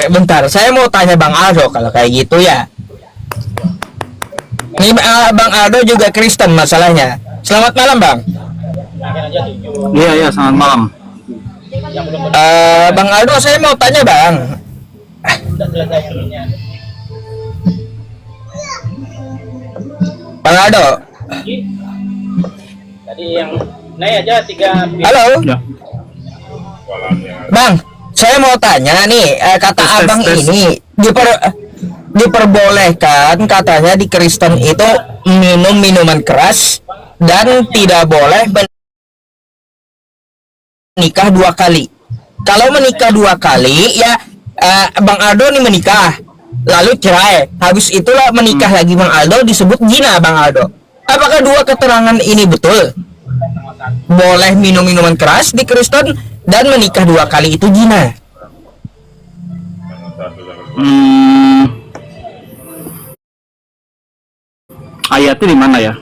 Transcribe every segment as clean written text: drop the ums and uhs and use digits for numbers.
bentar. Saya mau tanya Bang Aldo kalau kayak gitu ya. Ini Bang Aldo juga Kristen masalahnya. Selamat malam Bang. Iya, selamat malam. Bang Aldo, saya mau tanya Bang. Bang Aldo. Tadi yang naik aja 3. Halo. Ya. Bang, saya mau tanya nih, kata abang ini diperbolehkan katanya di Kristen itu minum minuman keras dan tidak boleh menikah 2 kali. Kalau menikah 2 kali ya Bang Aldo nih menikah lalu cerai, habis itulah menikah lagi Bang Aldo disebut zina Bang Aldo. Apakah 2 keterangan ini betul? Boleh minum minuman keras di Kristen dan menikah 2 kali itu zina. Ayatnya di mana ya?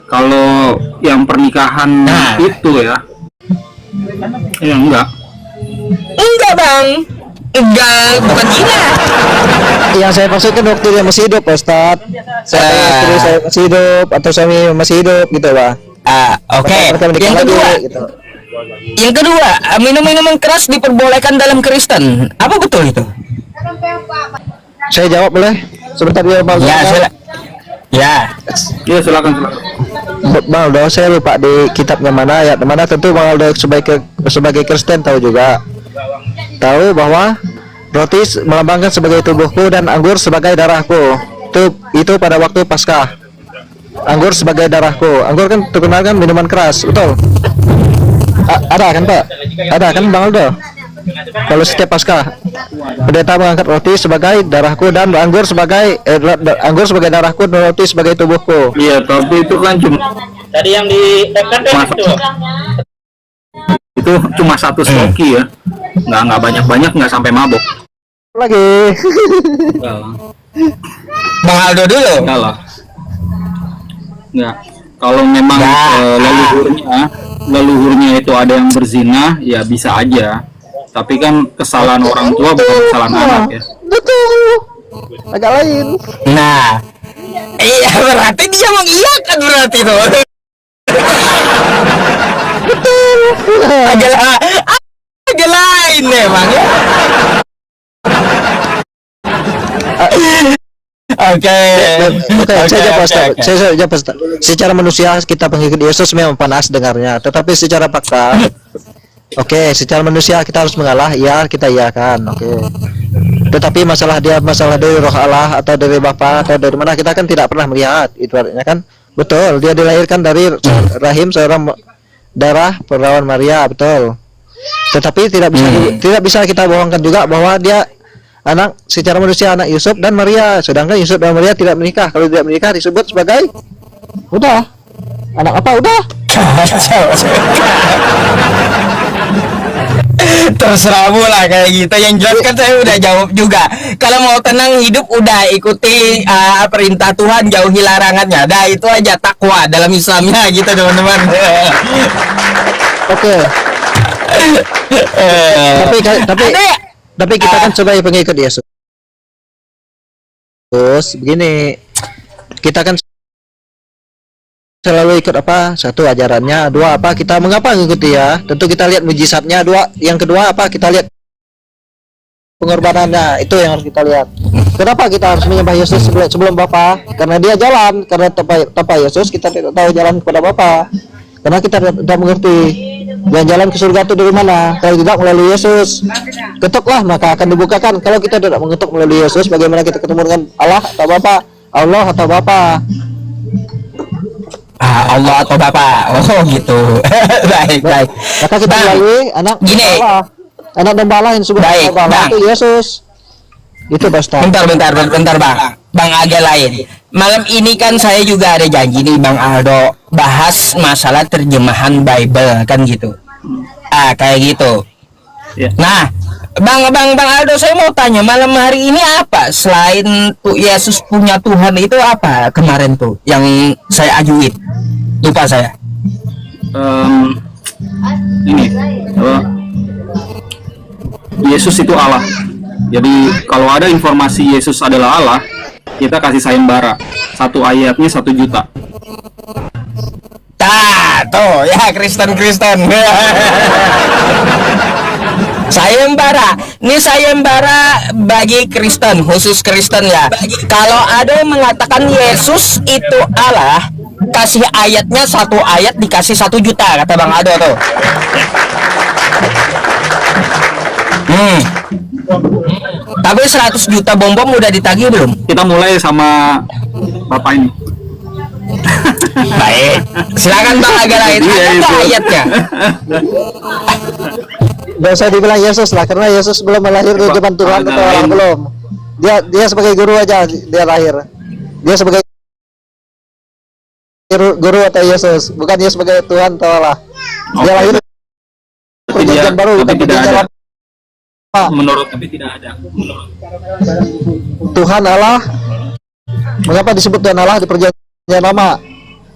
Kalau yang pernikahan itu ya? Ya enggak. Enggak Bang, enggak, bukan zina. Yang saya maksudkan waktu dia masih hidup, Ustaz. Istri saya masih hidup atau suami masih hidup gitu, Pak. Oke. Yang kedua, minum minuman keras diperbolehkan dalam Kristen. Apa betul itu? Saya jawab boleh? Sebentar dia Bang. Ya. Silakan. Bang Aldo, saya lupa di kitabnya mana, ayat mana. Tentu Bang Aldo sebagai Kristen tahu juga. Tahu bahwa roti melambangkan sebagai tubuhku dan anggur sebagai darahku. Itu pada waktu Paskah. Anggur sebagai darahku. Anggur kan terkenal kan minuman keras, betul? Ada kan Pak? Ada kan Bang Aldo? Kalau setiap Paskah pendeta mengangkat roti sebagai darahku dan anggur sebagai darahku dan roti sebagai tubuhku. Iya, tapi itu kan cuma Tadi yang di kan itu cuma 1 stoki ya. Nggak banyak, nggak sampai mabok. Lagi. Bang Aldo dulu. Enggak lah. Enggak. Kalau memang leluhurnya itu ada yang berzina, ya bisa aja. Tapi kan kesalahan orang tua bukan kesalahan anak ya. Betul. Agak lain. Nah, iya berarti dia mengiyakan berarti itu. Betul. Agak lain memang ya. Oke. Saya jawab Ustaz. Secara manusia kita pengikut Yesus memang panas dengarnya, tetapi secara fakta secara manusia kita harus mengalah, ya kita iyakan. Tetapi masalah dari roh Allah atau dari Bapa atau dari mana kita kan tidak pernah melihat, itu artinya kan betul dia dilahirkan dari rahim seorang darah perawan Maria, betul. Tetapi tidak bisa kita bohongkan juga bahwa dia anak secara manusia anak Yusuf dan Maria, sedangkan Yusuf dan Maria tidak menikah. Kalau tidak menikah disebut sebagai anak apa? Terserah lah kayak gitu. Yang jelas kan saya udah jawab juga. Kalau mau tenang hidup udah ikuti perintah Tuhan, jauhi larangannya. Dah itu aja takwa dalam Islamnya gitu teman-teman. Oke. Tapi kita kan sebagai pengikut Yesus. Terus begini, kita kan selalu ikut apa? 1 ajarannya, 2 apa? Kita mengapa mengikuti ya? Tentu kita lihat mujizatnya, 2. Yang kedua apa? Kita lihat pengorbanannya. Itu yang harus kita lihat. Kenapa kita harus menyembah Yesus sebelum Bapa? Karena dia jalan, karena tanpa Yesus kita tidak tahu jalan kepada Bapa. Karena kita tidak mengerti yang jalan ke surga itu dari mana. Kalau tidak melalui Yesus, ketuklah maka akan dibukakan. Kalau kita tidak mengetuk melalui Yesus, bagaimana kita ketemu dengan Allah atau Bapa? Allah atau Bapa? Allah atau Bapak. Oh gitu. baik. Maka kita melalui anak Allah. Anak domba Allah yang disebut Allah itu Yesus. Itu Basta. Bentar Bang. Bang agak lain. Malam ini kan saya juga ada janji nih Bang Aldo bahas masalah terjemahan Bible kan gitu. Kayak gitu. Yeah. Nah, Bang Aldo, saya mau tanya malam hari ini apa selain Yesus punya Tuhan itu apa kemarin tuh yang saya ajuin? Lupa saya. Ini Yesus itu Allah. Jadi kalau ada informasi Yesus adalah Allah, kita kasih sayembara. Satu ayatnya 1 juta. Tah, tuh ya Kristen. Sayembara. Ini sayembara bagi Kristen, khusus Kristen ya. Kalau ada yang mengatakan Yesus itu Allah, kasih ayatnya 1 ayat dikasih 1 juta, kata Bang Aldo tuh. Tapi 100 juta bom udah ditagih belum? Kita mulai sama Bapak ini. Baik, silakan Bang Agara, itu Iya, ada nggak itu. ayatnya? Gak usah dibilang Yesus lah, karena Yesus belum lahir di depan Tuhan atau Allah, belum. Dia sebagai guru aja dia lahir. Dia sebagai guru atau Yesus, bukan dia sebagai Tuhan atau Allah. Dia Oke. lahir perjanjian baru, bukan tapi tidak perjanjian ada. lama. Menurut tapi tidak ada. Tuhan Allah. Mengapa disebut Tuhan Allah di perjanjian lama?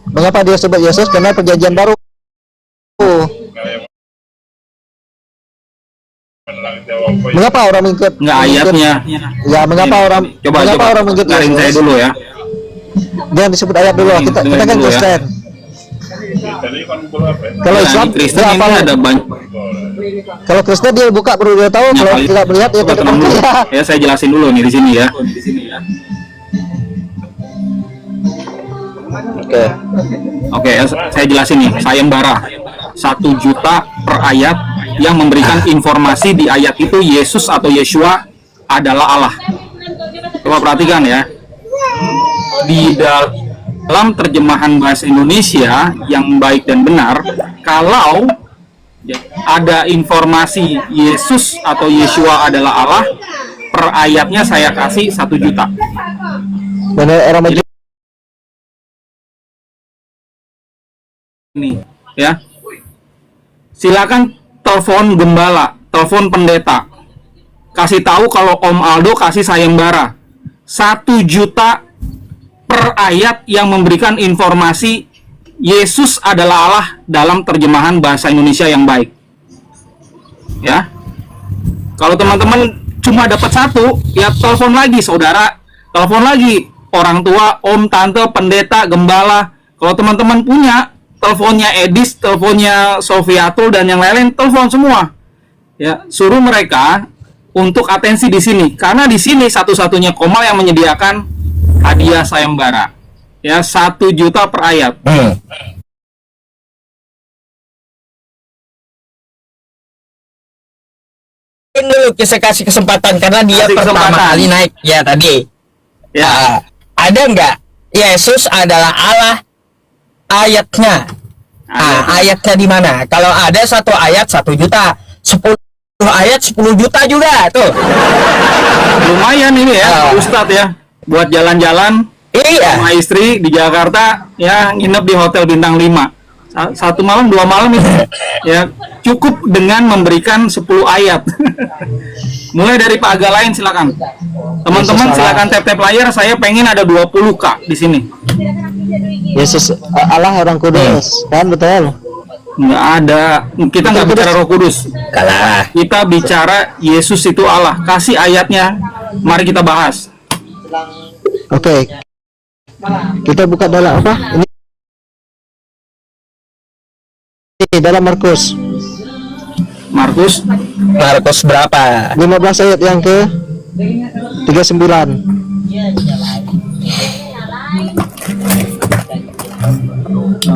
Mengapa dia sebut Yesus? Karena perjanjian baru. Mengapa orang mengikut? Nggak ayatnya. Ya, mengapa orang? Coba orang mengikut dengerin saya Yesus? dulu ya. Jangan disebut ayat dulu. Kita Dengerin kan dulu ya. Kristen. Kalau Nah, Islam di Kristen dia ini apa? ada banyak. Kalau Kristen dia buka baru dia tahu. Ya, Kalau kali- tidak melihat dia Coba tidak tenang dulu. percaya. Ya, saya jelasin dulu nih di sini ya. Oke. Oke, saya jelasin nih. Sayembara 1 juta per ayat yang memberikan informasi di ayat itu Yesus atau Yeshua adalah Allah. Coba perhatikan ya. Di dalam terjemahan bahasa Indonesia yang baik dan benar, kalau ada informasi Yesus atau Yeshua adalah Allah, per ayatnya saya kasih 1 juta. Benar era maju. Nih, ya. Silakan telepon gembala, telepon pendeta. Kasih tahu kalau Om Aldo kasih sayembara 1 juta per ayat yang memberikan informasi Yesus adalah Allah dalam terjemahan bahasa Indonesia yang baik. Ya. Kalau teman-teman cuma dapat 1, ya telepon lagi saudara, telepon lagi orang tua, om, tante, pendeta, gembala. Kalau teman-teman punya teleponnya Edis, teleponnya Sofiatul dan yang lain-lain, telepon semua. Ya, suruh mereka untuk atensi di sini karena di sini satu-satunya Komal yang menyediakan hadiah sayembara. Ya, 1 juta per ayat. Dulu saya kasih kesempatan karena dia Kasih pertama kesempatan. kali naik ya tadi. Ya, Ada nggak Yesus adalah Allah ayatnya? Ayatnya di mana? Kalau ada 1 ayat 1 juta, 10 ayat 10 juta juga tuh. lumayan ini ya, Ah. Ustadz ya, buat jalan-jalan Iya. sama istri di Jakarta, ya nginep di hotel bintang 5. 1 malam 2 malam itu ya cukup dengan memberikan 10 ayat. Mulai dari Pak Aga lain silakan. Teman-teman silakan tap-tap layar, saya pengen ada 20K di sini. Yesus Allah orang kudus, kan betul? Nggak ada, kita nggak bicara Roh Kudus. Kalah. Kita bicara Yesus itu Allah. Kasih ayatnya, mari kita bahas. Oke. Kita buka dalam apa? Ini dalam Markus Markus Markus berapa? 15 ayat yang ke 39.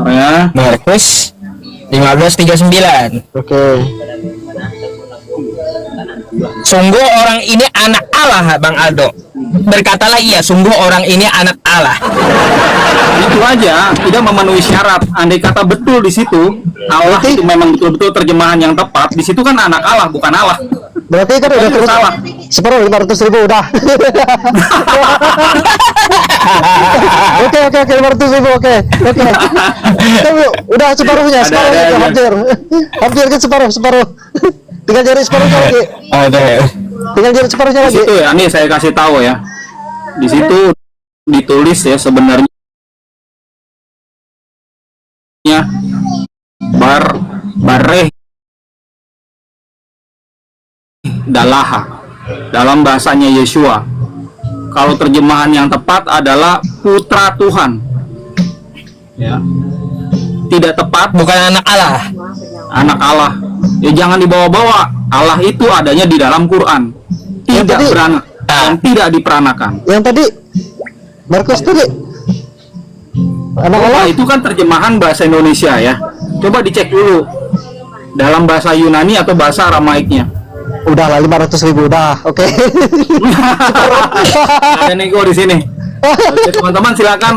ya. Markus 15:39. Oke. Sungguh orang ini anak Allah, Bang Aldo. Berkatalah ia, sungguh orang ini anak Allah. Itu aja, tidak memenuhi syarat. Andai kata betul di situ Allah itu memang betul-betul terjemahan yang tepat, di situ kan anak Allah bukan Allah. Berarti kan udah Itu turun salah. separuh 500.000 udah. Oke 500.000 oke. Tapi udah separuhnya Ada, ada. hampir kan separuh. Tinggal jari separuhnya lagi. Oke. Tinggal jari separuhnya Di lagi. situ ya, ini saya kasih tahu ya. Di situ ditulis ya sebenarnya bareh Dalaha dalam bahasanya Yeshua. Kalau terjemahan yang tepat adalah putra Tuhan. Ya. Tidak tepat, Bukan anak Allah. anak Allah. Ya jangan dibawa-bawa. Allah itu adanya di dalam Quran. Yang Tidak tadi- beranak dan tidak diperanakan. Yang tadi Markus tadi anak Allah. Nah, itu kan terjemahan bahasa Indonesia ya. Coba dicek dulu dalam bahasa Yunani atau bahasa Aramaiknya. Udahlah 500.000 udah. Oke. Ada nego di sini. Oke, teman-teman silakan.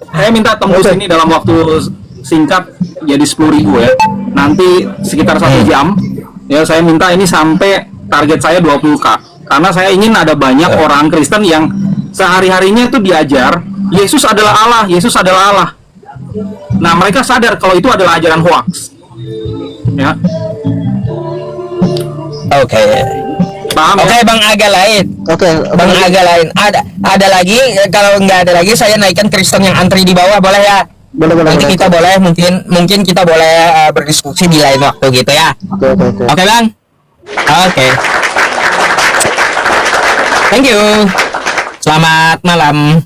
Saya minta tembus ini dalam waktu singkat jadi 10.000 ya. Nanti sekitar 1 jam. Ya saya minta ini sampai target saya 20K. Karena saya ingin ada banyak orang Kristen yang sehari-harinya itu diajar Yesus adalah Allah, Yesus adalah Allah. Nah mereka sadar kalau itu adalah ajaran hoax. Ya, Oke. paham Oke, ya? Bang, agak lain. Oke, Bang, agak lain. Ada lagi, kalau nggak ada lagi saya naikkan Kristen yang antri di bawah, boleh ya? boleh. Nanti kita boleh, mungkin kita boleh berdiskusi di lain waktu gitu ya. Oke. Oke, Bang? Oke. Thank you. Selamat malam.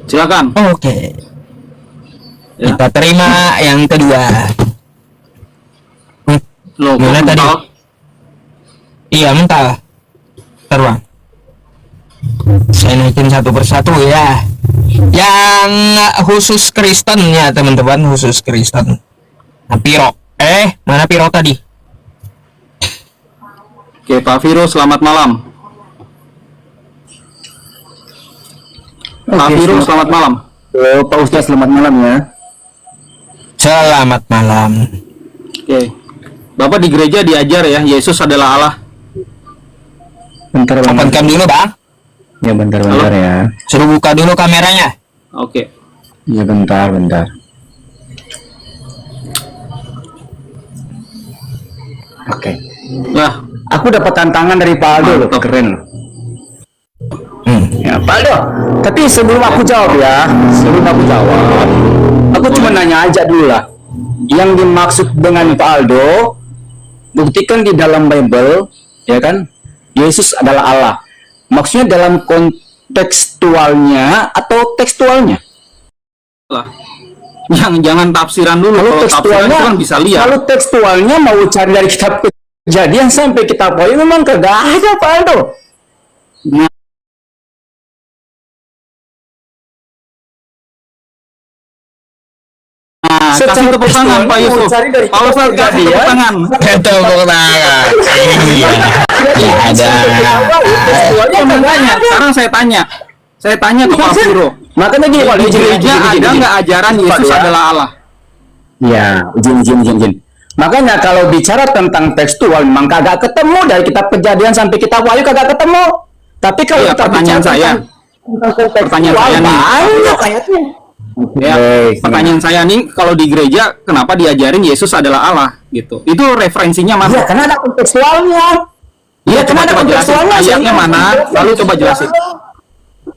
Silakan. Oke. Ya. Kita terima yang kedua. Loh, Gimana kok tadi? mental? Iya, mentah. Teruang. Saya naikin satu persatu ya. Yang khusus Kristen ya, teman-teman, khusus Kristen. Nah, Piro. Mana Piro tadi? Oke, Pak Viro, selamat malam. Pak Viro, selamat malam. Halo Pak Ustaz, selamat malam ya. Selamat malam. Oke. Bapak di gereja diajar ya, Yesus adalah Allah. Bentar Open cam dulu, Bang. Ya bentar ya. Suruh buka dulu kameranya. Oke. Ya bentar. Oke. Lah, Aku dapat tantangan dari Pak Aldo loh, Mantap. keren. Hmm. Ya Pak Aldo. Tapi sebelum aku jawab ya, aku cuma nanya aja dulu lah. Yang dimaksud dengan Pak Aldo, buktikan di dalam Bible, ya kan? Yesus adalah Allah. Maksudnya dalam kontekstualnya atau tekstualnya? lah. Jangan tafsiran dulu. Kalau Kalau tafsiran tekstualnya, itu kan bisa lihat. kalau tekstualnya mau cari dari kitab Kejadian sampai kitab Wahyu memang kagak ada Pak Aldo. Nah, kasih tepuk tangan Pak Yusuf. Pak Ustaz kasih tepuk tangan. Tepuk tangan. Iya. Ya ada. Saya mau tanya. Sekarang saya tanya ke Pak Viro. Makanya gini Pak, Di gereja ada nggak ajaran Yesus adalah Allah? Ya, izin. Makanya kalau bicara tentang tekstual memang kagak ketemu dari kitab Kejadian sampai kitab Wahyu kagak ketemu. Tapi kalau Iya, kita pertanyaan bicara saya. tentang Pertanyaan saya nih. banyak ayatnya. Ya, pertanyaan saya nih, kalau di gereja kenapa diajarin Yesus adalah Allah gitu? Itu referensinya Iya, mana? karena ada kontekstualnya. Iya, karena ada coba jelasin kontekstualnya. ayatnya mana? Lalu coba jelasin.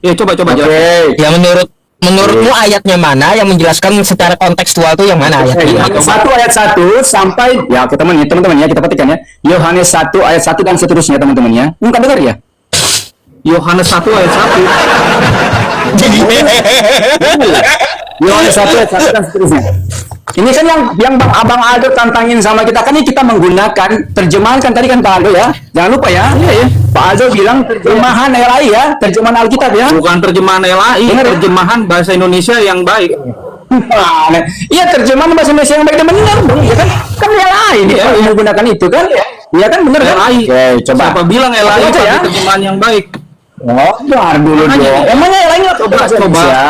Ya, coba jelasin. Ya menurutmu ayatnya mana yang menjelaskan secara kontekstual tuh yang mana ayatnya? Yohanes 1 ayat 1 sampai ya teman-teman ya kita petikan ya. Yohanes 1 ayat 1 dan seterusnya teman-teman ya. Enggak dengar ya? Yohanes 1 ayat 1. Yohanes 1 ayat 1 dan seterusnya. Ini kan yang Abang Aldo tantangin sama kita kan, ini kita menggunakan terjemahan kan tadi kan Pak Aldo ya. Jangan lupa ya. Iya. Pak Aldo bilang terjemahan LAI ya, terjemahan Alkitab ya. Bukan terjemahan LAI, Benar. terjemahan bahasa Indonesia yang baik. Iya, terjemahan bahasa Indonesia yang baik dan benar, Bang. Ya kan? Kan LAI dia yang menggunakan itu kan. Iya kan benar kan? LAI. Oke, coba. Siapa bilang LAI Baca ya. pakai terjemahan yang baik? Oh, dengar dulu Makanya, dong. Emangnya LAI nggak Coba, bahasa coba. Indonesia?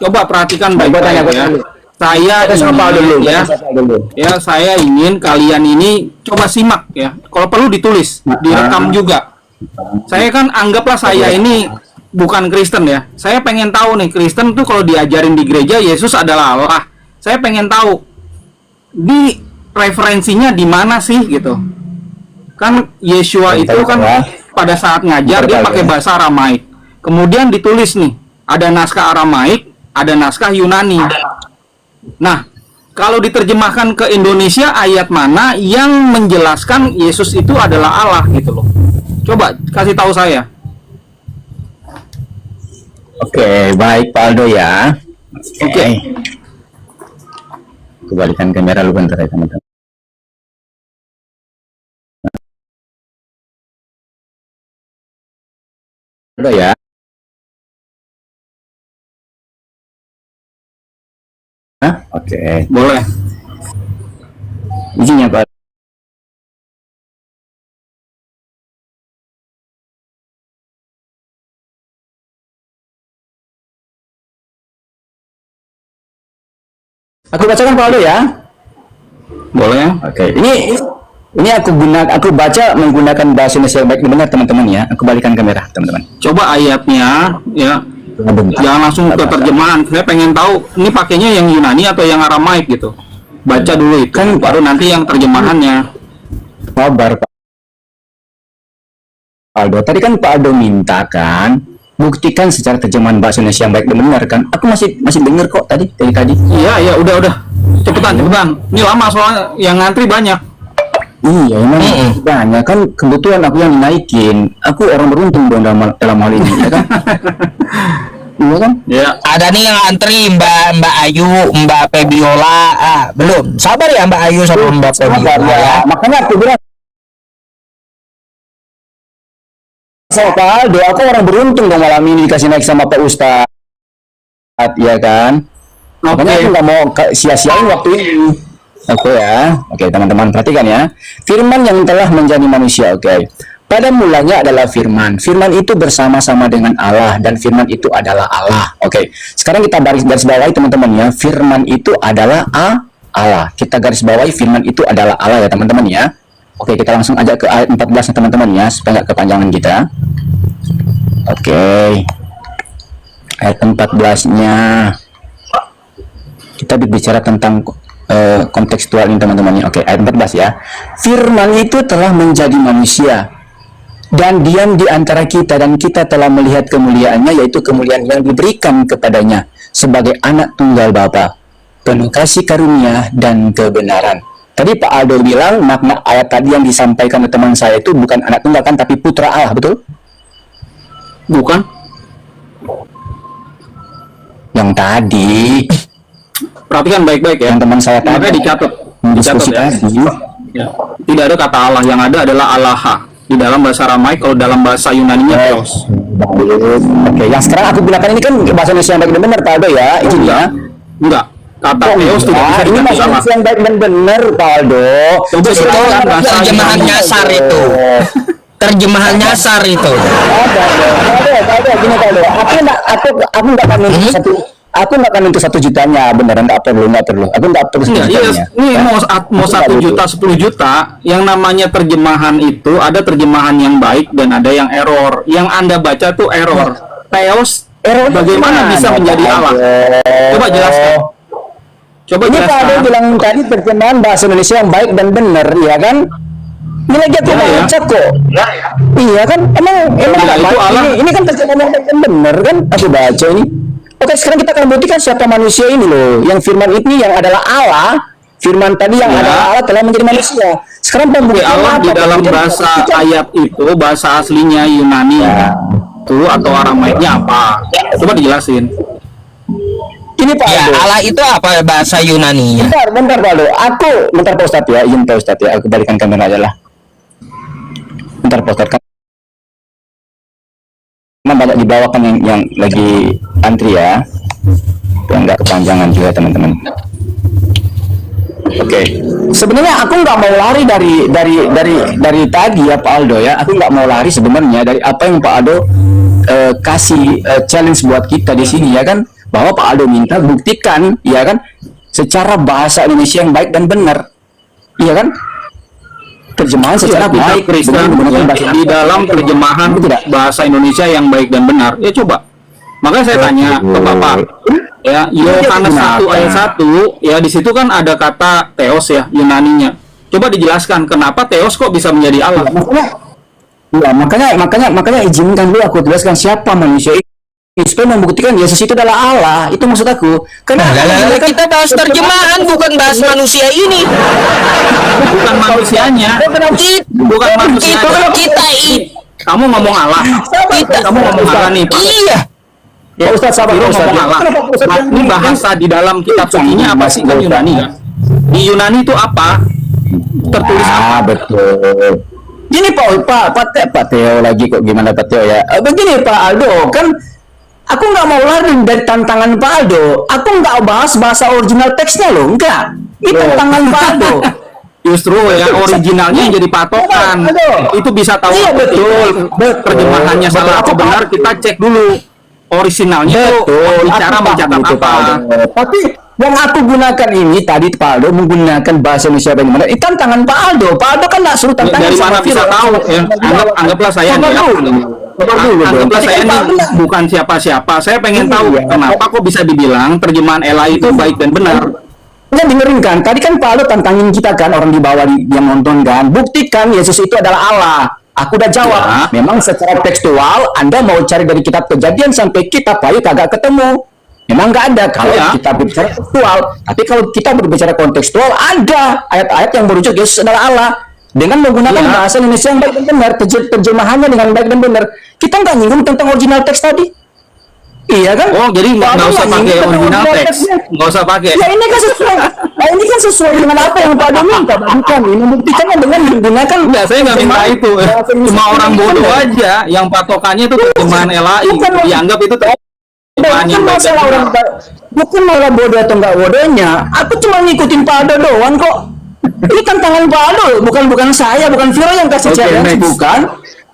Coba perhatikan Gua tanya, baik-baik gua ya. tanya. Saya Kita sapa dulu, ingin ya. kita sapa dulu. Ya, saya ingin kalian ini coba simak ya. Kalau perlu ditulis, direkam juga. Saya kan anggaplah saya ini bukan Kristen ya. Saya pengen tahu nih, Kristen tuh kalau diajarin di gereja Yesus adalah Allah. Saya pengen tahu di referensinya di mana sih gitu. Kan Yeshua itu kan pada saat ngajar dia pakai bahasa Aramaik. Kemudian ditulis nih, ada naskah Aramaik, ada naskah Yunani. Nah, kalau diterjemahkan ke Indonesia ayat mana yang menjelaskan Yesus itu adalah Allah gitu loh. Coba kasih tahu saya. Oke, baik Pak Aldo ya. Oke. Kembalikan kamera lu bentar ya teman-teman. Aldo ya. Hah? Oke. Boleh. Izinnya Pak. Aku bacakan Pak Aldo ya. Boleh. Oke. Ini aku baca menggunakan bahasa Indonesia yang baik dan benar teman-teman ya. Aku balikan kamera teman-teman. Coba ayatnya ya. Jangan langsung ke terjemahan. Saya pengen tahu ini pakainya yang Yunani atau yang Aramaik gitu. Baca dulu itu, Kan- baru nanti yang terjemahannya. Sabar Pak Aldo. Tadi kan Pak Aldo minta kan buktikan secara terjemahan bahasa Indonesia yang baik dan benar kan. Aku masih dengar kok tadi dari tadi. Iya, udah. Cepetan. Ini lama soalnya yang ngantri banyak. Iya, emang banyak kan kebetulan aku yang dinaikin. Aku orang beruntung dong dalam hal ini, ya kan? Iya kan? Ya. Ada nih yang antri Mbak Ayu, Mbak Febiola. Belum. Sabar ya Mbak Ayu sama Mbak Sabar Febiola ya. ya. Makanya aku bilang saya Pak Aldo, aku orang beruntung dong malam ini dikasih naik sama Pak Ustadz, ya kan? Makanya aku nggak mau sia-siain waktu ini. Oke ya, oke teman-teman perhatikan ya. Firman yang telah menjadi manusia, oke. Pada mulanya adalah firman. Firman itu bersama-sama dengan Allah dan firman itu adalah Allah. Oke. Sekarang kita garis bawahi teman-teman ya. Firman itu adalah Allah. Kita garis bawahi firman itu adalah Allah ya teman-teman ya. Oke, kita langsung aja ke ayat 14 ya teman-teman ya, supaya nggak kepanjangan kita. Oke. Ayat 14-nya. Kita berbicara tentang kontekstual ini teman-teman. Oke, ayat 14 ya. Firman itu telah menjadi manusia dan diam di antara kita, dan kita telah melihat kemuliaannya, yaitu kemuliaan yang diberikan kepadanya sebagai anak tunggal Bapa, penuh kasih karunia dan kebenaran. Tadi Pak Aldo bilang makna ayat tadi yang disampaikan oleh teman saya itu bukan anak tunggal kan, tapi putra Allah, betul? Bukan? Yang tadi Perhatikan baik-baik ya. yang teman saya Makanya tadi dicatat. diskusi ya. tadi. Ya. Tidak ada kata Allah, yang ada adalah Allaha. Di dalam bahasa Aramaik, kalau dalam bahasa Yunaninya Theos. Oke, yang sekarang aku gunakan ini kan bahasa Indonesia yang baik dan benar Pak Aldo ya, izinnya. Enggak. Kata Theos tidak bisa Ini diganti bahasa Allah. Indonesia yang baik dan benar Pak Aldo. Coba Itu silakan bahasa terjemahan Yunani. nyasar itu. Terjemahan nyasar itu. Ada, gini Pak Aldo. Aku nggak akan nuntut satu. Aku nggak akan nuntut 1 jutanya, beneran nggak perlu. Aku nggak perlu 1 Iya, jutanya. ini mau 1 juta, 10 juta, yang namanya terjemahan itu ada terjemahan yang baik dan ada yang error. Yang Anda baca tuh error. Theos Error bagaimana gimana, bisa menjadi Pak Allah? Aldo? Coba jelaskan. Coba Ini Pak Aldo jelaskan. bilang tadi terjemahan bahasa Indonesia yang baik dan benar, ya kan? Ini lagi aku Ya, ya. baca kok. Iya kan? Emang Ya, nggak itu baik. Allah. Ini kan terjemahan yang baik dan benar kan? Aku baca ini. Oke, sekarang kita akan buktikan siapa manusia ini loh. Yang firman ini yang adalah Allah. Firman tadi yang Ya. adalah Allah telah menjadi manusia. Sekarang Oke, pembuktian Allah di apa? dalam Pembuktian bahasa kita- ayat itu, bahasa aslinya Yunani itu atau Aramaiknya apa? Coba dijelasin. Ini Pak Ya, Aldo. Allah itu apa bahasa Yunaninya? Bentar Pak Aldo. Bentar Pak Ustadz ya. Izin Pak Ustadz ya. Aku balikan kamera aja lah. Bentar Pak Ustadz. Karena banyak di bawah kan yang lagi antri ya. Biar nggak kepanjangan juga teman-teman. Oke. Sebenarnya aku nggak mau lari dari tadi ya Pak Aldo ya. Aku nggak mau lari sebenarnya dari apa yang Pak Aldo kasih challenge buat kita di sini ya kan, bahwa Pak Aldo minta buktikan ya kan secara bahasa Indonesia yang baik dan benar. Iya kan? Terjemahan secara Kita baik Kristen dengan menggunakan ya, bahasa di dalam terjemahan Tidak. bahasa Indonesia yang baik dan benar. Ya coba. Makanya saya tanya ke Bapak. Ya, Yohanes 1 ayat 1 ya, di situ kan ada kata Theos ya, Yunaninya. Coba dijelaskan kenapa Theos kok bisa menjadi Allah? makanya izinkan dulu aku jelaskan siapa manusia itu. supaya membuktikan Yesus itu adalah Allah. Itu maksud aku. Karena Kita bahas terjemahan, bukan bahas manusia ini. Bukan manusianya. Bukan manusianya. Kita Kamu ngomong Allah. Kamu ngomong Allah nih, Pak. iya. Pak Ustadz, sabar Biro Pak Ustadz. ngomong Allah. Kenapa Pak Ustadz Nah, yang ini bahasa di dalam kitab sucinya apa sih kan Yunani kan? Di Yunani itu apa? Tertulis apa? Betul. Gini Pak Theo lagi kok, gimana Pak Theo ya? Begini Pak Aldo, kan aku nggak mau lari dari tantangan Pak Aldo. Aku nggak bahas bahasa original teksnya loh, enggak. Ini tantangan Pak Aldo. Justru ya originalnya yang jadi patokan. Itu bisa tahu Iya, betul. terjemahannya salah atau benar, kita cek dulu originalnya itu bicara Aku mencatat paham itu, Pak apa. Aldo. Tapi yang aku gunakan ini tadi Pak Aldo menggunakan bahasa Indonesia bagaimana? Itu tantangan Pak Aldo. Pak Aldo kan nggak suruh tantangan Dari sama mana bisa Viro. tahu ya? Anggaplah saya Sabar nih. dulu. Sabar dulu dong. Anggaplah Tadi saya kan Pak nih Aldo bukan siapa-siapa. Saya pengen tahu Iya. kenapa kok bisa dibilang terjemahan Ella itu baik dan benar. Kan dengerin kan, tadi kan Pak Aldo tantangin kita kan, orang di bawah yang nonton kan, buktikan Yesus itu adalah Allah. Aku udah jawab, Ya. memang secara tekstual Anda mau cari dari kitab Kejadian sampai kitab Wahyu kagak ketemu. Memang nggak ada kalau Ya. kita berbicara tekstual. Tapi kalau kita berbicara kontekstual, ada ayat-ayat yang merujuk Yesus adalah Allah dengan menggunakan Ya. bahasa Indonesia yang baik dan benar, terjemahannya dengan baik dan benar. Kita nggak nyinggung tentang original teks tadi. Iya kan? Oh, jadi nggak Pak Aldo usah nggak pakai nyinggung tentang original teks. teksnya. Nggak usah pakai. Ya ini kan sesuai. Nah, ini kan sesuai dengan apa yang Pak Aldo minta bagi kami. Membuktikannya dengan menggunakan. Enggak, saya nggak minta itu. Cuma orang bodoh aja yang patokannya itu terjemahan LAI. Dianggap itu terjemahan Bukan yang baik dan masalah orang, benar. bukan masalah bodoh atau nggak bodohnya. Aku cuma ngikutin Pak Aldo doang kok. Ini tantangan Pak Aldo, bukan saya, bukan Viro yang kasih Oke, challenge, next. bukan.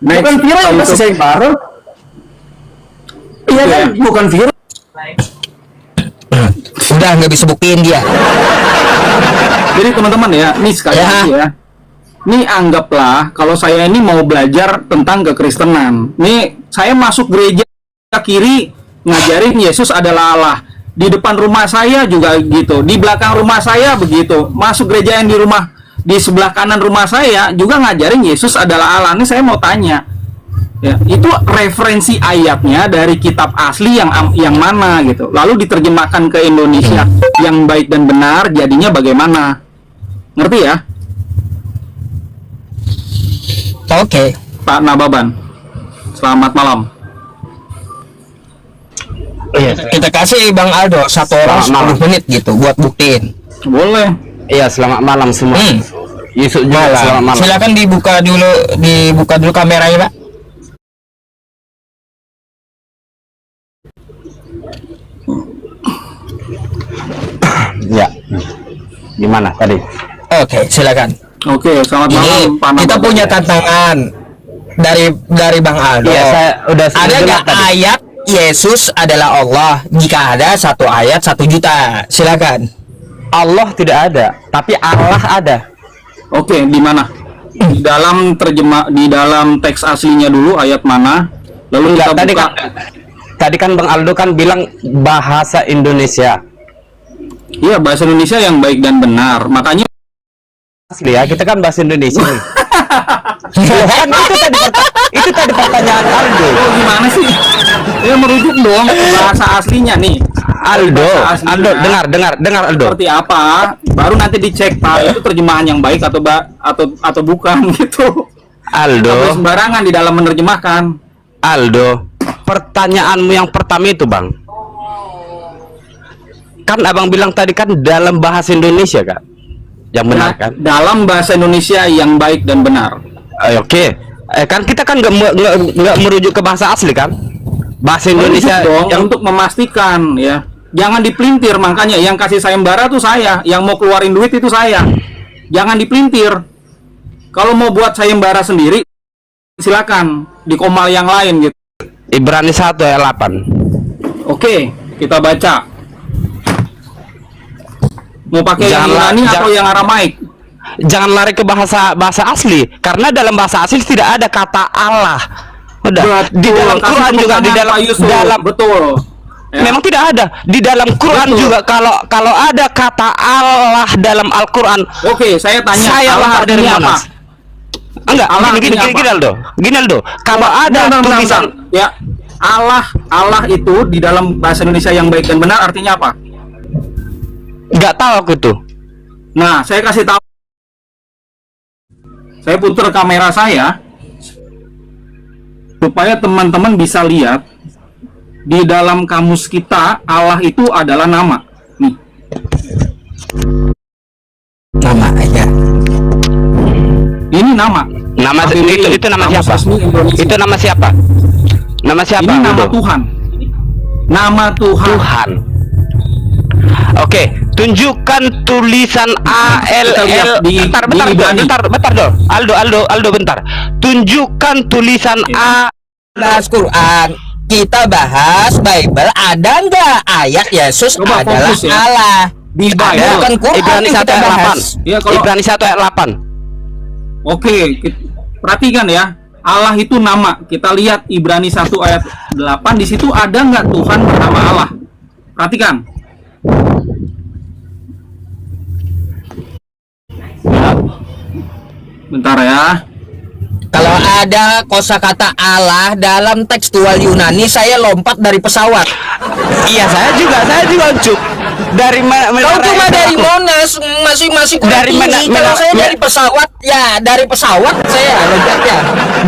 Next. Bukan Viro yang kasih Untuk- saya baru. Iya kan, Oke. bukan Viro. Udah nggak bisa buktiin dia. Jadi teman-teman ya, nih sekali Ya. lagi ya. Nih anggaplah kalau saya ini mau belajar tentang kekristenan. Nih saya masuk gereja kiri ngajarin Yesus adalah Allah. Di depan rumah saya juga gitu. Di belakang rumah saya begitu. Masuk gereja yang di sebelah kanan rumah saya juga ngajarin Yesus adalah Allah. Nih saya mau tanya. Ya, itu referensi ayatnya dari kitab asli yang mana gitu. Lalu diterjemahkan ke Indonesia yang baik dan benar jadinya bagaimana? Ngerti ya? Oke. Pak Nababan. Selamat malam. Kita kasih Bang Aldo satu orang Selamat 10 menit gitu buat buktiin. Boleh. Iya, selamat malam semua. Yusuf juga selamat malam. Silakan dibuka dulu kameranya, Pak. Ya. Gimana tadi? Oke, silakan. Oke, selamat Ini malam Pak kita Nababan. punya tantangan dari Bang Aldo. Iya, saya udah Ada dengar nggak tadi. ayat Yesus adalah Allah? Jika ada satu ayat 1 juta, silakan. Allah tidak ada, tapi Allah ada. Oke, di mana? Di dalam teks aslinya dulu ayat mana? Lalu Enggak, kita buka. tadi kan Bang Aldo kan bilang bahasa Indonesia. Iya, bahasa Indonesia yang baik dan benar. Makanya Asli ya, kita kan bahasa Indonesia nih. Loh, kan itu tadi pertanyaan Aldo. oh, gimana sih? Ya merujuk dong ke bahasa aslinya nih. Aldo, Bahasa aslinya. Aldo, dengar Aldo. Seperti apa? Baru nanti dicek Pak, itu terjemahan yang baik atau bukan gitu. Aldo, Sampai sembarangan di dalam menerjemahkan. Aldo, pertanyaanmu yang pertama itu Bang. Kan abang bilang tadi kan dalam bahasa Indonesia kan, yang benar kan? Dalam bahasa Indonesia yang baik dan benar. Oke. Kan kita kan nggak merujuk ke bahasa asli kan? Bahasa Indonesia Merujuk dong yang untuk memastikan ya. Jangan dipelintir, makanya yang kasih sayembara tuh saya, yang mau keluarin duit itu saya. Jangan dipelintir. Kalau mau buat sayembara sendiri silakan di komal yang lain gitu. Ibrani 1 ayat 8. Oke, kita baca. Mau pakai yang Janganlah- Yunani atau yang Aramaik? Jangan lari ke bahasa asli, karena dalam bahasa asli tidak ada kata Allah. Udah. Di dalam Kasih Quran juga di tepuk dalam tangan, Pak Yusuf. dalam betul. Ya. memang tidak ada. Di dalam Quran Betul. juga kalau ada kata Allah dalam Al-Quran, Oke, saya tanya. saya Allah lah dari artinya mana? Enggak, Allah gini artinya apa? Aldo. Gini Aldo. Kalau ada Bentar, bentar, tulisan bentar. Ya, Allah itu di dalam bahasa Indonesia yang baik dan benar artinya apa? Nggak tahu aku tuh. Nah, saya kasih tahu. Saya putar kamera saya supaya teman-teman bisa lihat di dalam kamus kita Allah itu adalah nama. Nih. Nama aja. Ini nama. Nama KBBI, itu nama Kamus siapa? Resmi Indonesia. Itu nama siapa? Nama siapa? Ini nama Aldo? Tuhan. Nama Tuhan. Tuhan. Oke, tunjukkan tulisan A L Kita lihat L. di Ibrani. Bentar dong. Aldo bentar. Tunjukkan tulisan A. Bahas Quran, kita bahas Bible, ada nggak ayat Yesus Coba adalah fokus ya. Allah? Di Bible. Bukan Quran Ibrani yang 1 kita ayat 8. bahas. Ya, kalau- Ibrani 1 ayat 8. Oke, perhatikan ya. Allah itu nama. Kita lihat Ibrani 1 ayat 8, di situ ada nggak Tuhan bernama Allah? Perhatikan. Ya. Bentar ya. Kalau ada kosakata Allah dalam tekstual Yunani, saya lompat dari pesawat. Iya, saya juga Cuk. Dari Kau cuma dari Monas, masih Dari tinggi. Kalau saya dari pesawat, ya dari pesawat saya lompatnya.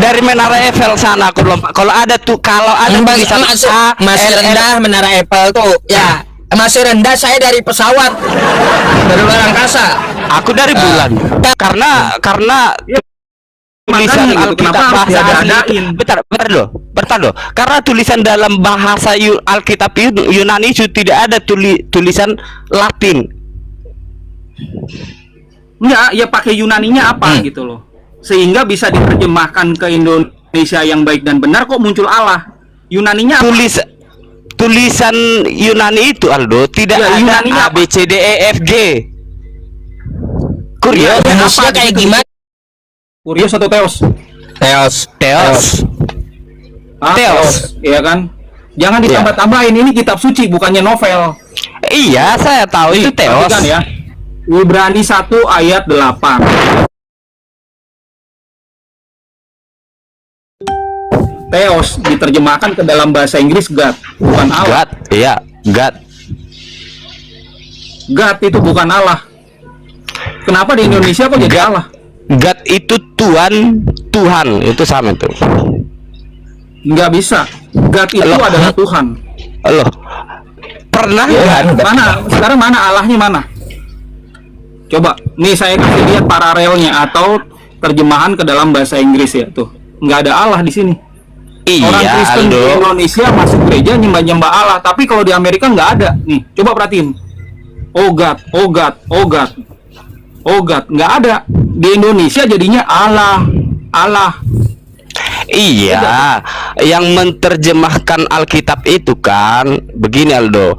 dari Menara Eiffel sana aku lompat. Kalau ada tulisan Masih A, L, L. rendah Menara Eiffel tuh, ya masih rendah saya dari pesawat, dari luar angkasa. Aku dari bulan. Karena tulisan Makanya gitu, Alkitab kenapa harus bahasa asli diada-adain? bentar loh. Karena tulisan dalam bahasa Alkitab Yunani itu tidak ada tulisan Latin. Enggak, ya pakai Yunaninya apa gitu loh. Sehingga bisa diterjemahkan ke Indonesia yang baik dan benar, kok muncul Allah. Yunaninya apa? Tulisan Yunani itu Aldo tidak Ya, ada Yunaninya A apa? B C D E F G. Kurios. Ya, Rumusnya apa kayak gitu? gimana? Kurios atau Theos? Theos. Ah, Theos. Iya kan? Jangan ditambah-tambahin, ini kitab suci bukannya novel. Iya, saya tahu itu Theos. Perhatikan ya. Ibrani 1 ayat 8. Theos diterjemahkan ke dalam bahasa Inggris God, bukan Allah. God, iya, God. God itu bukan Allah. Kenapa di Indonesia kok jadi Allah? God itu Tuhan itu sama tuh. Nggak bisa. God itu Loh. adalah Tuhan. Loh, pernah Iya, nggak? mana? Sekarang mana Allahnya mana? Coba, nih saya kasih lihat paralelnya atau terjemahan ke dalam bahasa Inggris ya tuh. Nggak ada Allah di sini. Orang Iya, Kristen di Aldo. Indonesia masuk gereja nyembah-nyembah Allah, tapi kalau di Amerika nggak ada. Nih, coba perhatiin. Oh God, oh God, oh God, oh God, nggak ada. Di Indonesia jadinya Allah, Allah. Iya, yang menerjemahkan Alkitab itu kan begini Aldo.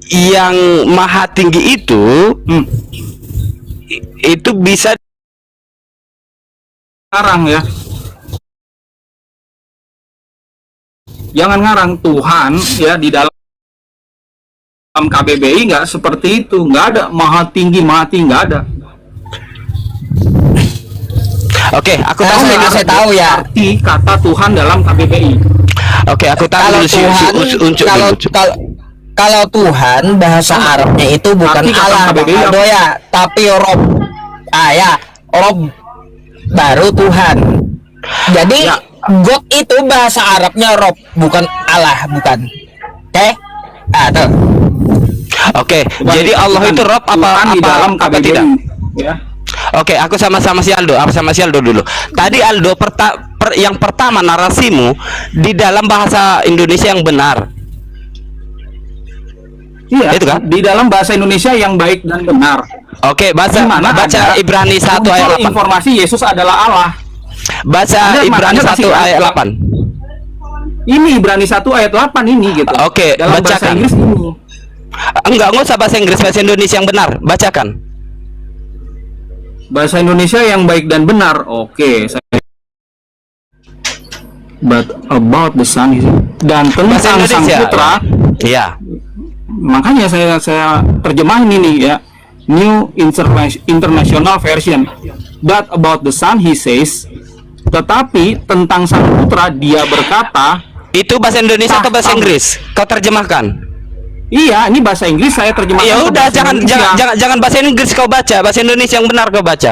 Yang maha tinggi itu itu bisa Ngarang ya. Jangan ngarang Tuhan ya di dalam KBBI nggak seperti itu, nggak ada maha tinggi nggak ada. Oke, aku Nah, tahu saya tahu ya. Arti kata Tuhan dalam KBBI. Oke, aku tahu Kalau dulu si Tuhan, uncuk kalau dulu, Cuk. kalau Tuhan bahasa Arabnya itu bukan Arti kata Allah, Bang KBBI Aldo ya, tapi Rob. Ya, Rob baru Tuhan. Jadi Ya. God itu bahasa Arabnya Rob, bukan Allah, bukan. Oke? Tuh. Oke, Coba jadi Allah Tuhan- itu Rob Tuhan di dalam apa KBBI. tidak? Ya. Oke, aku sama si Aldo. Aku sama si Aldo dulu. Tadi Aldo yang pertama narasimu di dalam bahasa Indonesia yang benar. Iya, Itu kan? di dalam bahasa Indonesia yang baik dan benar. Oke, Di mana baca ada Ibrani 1 ayat muncul 8. informasi Yesus adalah Allah. Baca Anda- Ibrani Anda 1 kasih ayat lihat. 8. Ini Ibrani 1 ayat 8 ini gitu. Oke, dalam bahasa bacakan. Inggris ini. Enggak usah bahasa Inggris, bahasa Indonesia yang benar. Bacakan. Bahasa Indonesia yang baik dan benar. Oke, saya But about the sun dan Bahasa tentang sang Indonesia. putra. Iya. Makanya saya terjemahin ini ya. New International Version. But about the son he says, tetapi tentang sang putra dia berkata, Itu bahasa Indonesia atau bahasa Paham. Inggris? Kau terjemahkan. Iya, ini bahasa Inggris saya terjemahkan. Ya ke udah, bahasa jangan Indonesia. jangan bahasa Inggris kau baca, bahasa Indonesia yang benar kau baca.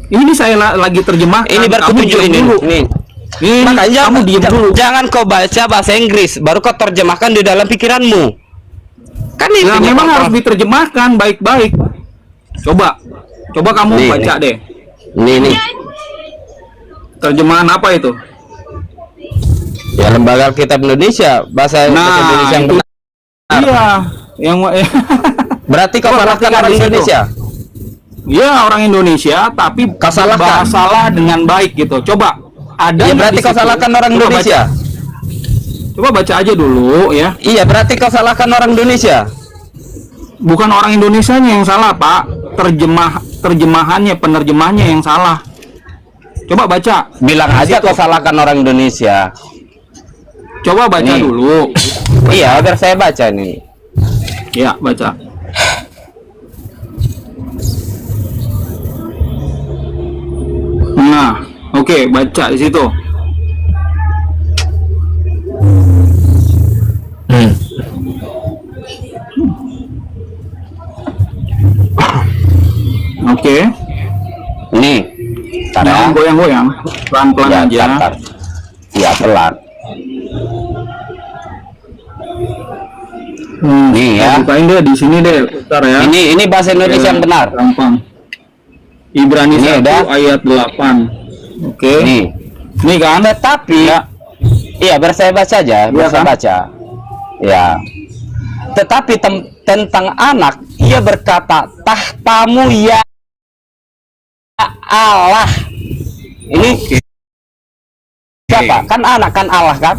Ini saya lagi terjemahkan. Ini Kamu berketujuh diam ini. dulu. Nih. Ini Makanya kamu diam dulu. jangan kau baca bahasa Inggris, baru kau terjemahkan di dalam pikiranmu. Kan ini Nah, memang harus diterjemahkan baik-baik. Coba kamu Nih, baca deh. nih. Terjemahan apa itu? Ya, Lembaga Kitab Indonesia, bahasa Indonesia yang itu benar. Iya, yang Berarti kau Coba salahkan perhatikan orang di situ. Indonesia. ya orang Indonesia tapi Kau salahkan. salah dengan baik gitu. Coba ada Ya nggak berarti di kau situ? salahkan orang Coba Indonesia. Coba baca aja dulu ya. Iya, berarti kau salahkan orang Indonesia. Bukan orang Indonesianya yang salah, Pak. Terjemahannya, penerjemahnya yang salah. Coba baca. Bilang aja kau salahkan orang Indonesia. Coba baca Nih. dulu. Iya, biar saya baca nih. Ya, baca. Nah, oke, baca di situ. Oke. Nih. Tar ya. Jangan goyang-goyang. Pelan-pelan Ya, aja. tar. Ya, pelan. Nih ya. Bukain deh di sini deh. Bentar ya. Ini bahasa Indonesia yang benar. Gampang. Ibrani Ini 1 udah. ayat 8. Oke. Nih. Nih kan? Tetapi Ya. iya, biar saya baca aja, biar Iya, saya kan? baca. Ya. Tetapi tentang anak, ia berkata, tahtamu ya Allah. Ini siapa? Kan anak, kan Allah kan?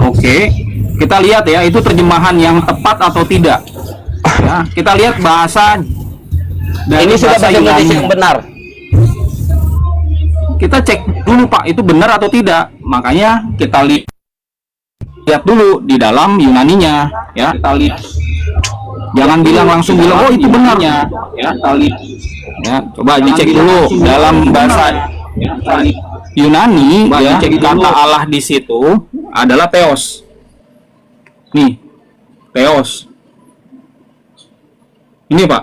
Oke. Kita lihat ya, itu terjemahan yang tepat atau tidak. Ya, kita lihat bahasa dari Ini sudah bahasa Indonesia Yunani. yang benar. Kita cek dulu Pak, itu benar atau tidak. Makanya kita lihat dulu di dalam Yunaninya, ya. Kita lihat. Jangan bilang langsung bilang, oh itu benar. Ya, kita lihat. Ya, coba dicek dulu dalam bahasa Yunani, ya, kata Allah di situ adalah Theos. Nih, Theos. Ini Pak.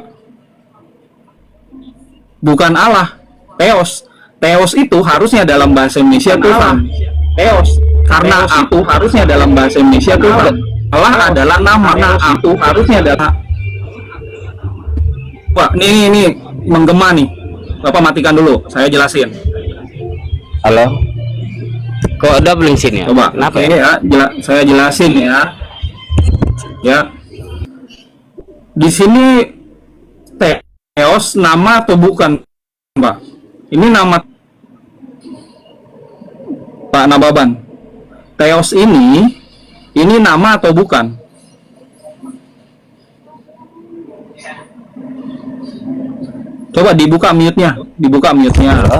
Bukan Allah, Theos. Theos itu harusnya dalam bahasa Indonesia Tuhan. Theos. Karena itu harusnya dalam bahasa Indonesia Tuhan. Allah adalah nama. Karena itu harusnya adalah. Wah, ini menggema nih. Bapak matikan dulu, saya jelasin. Halo? Kok doubling sini ya? Coba, Kenapa oke ya? ya, saya jelasin ya. Ya. Di sini Theos nama atau bukan, Pak? Ini nama Pak Nababan. Theos ini nama atau bukan? Coba dibuka mute-nya, Halo?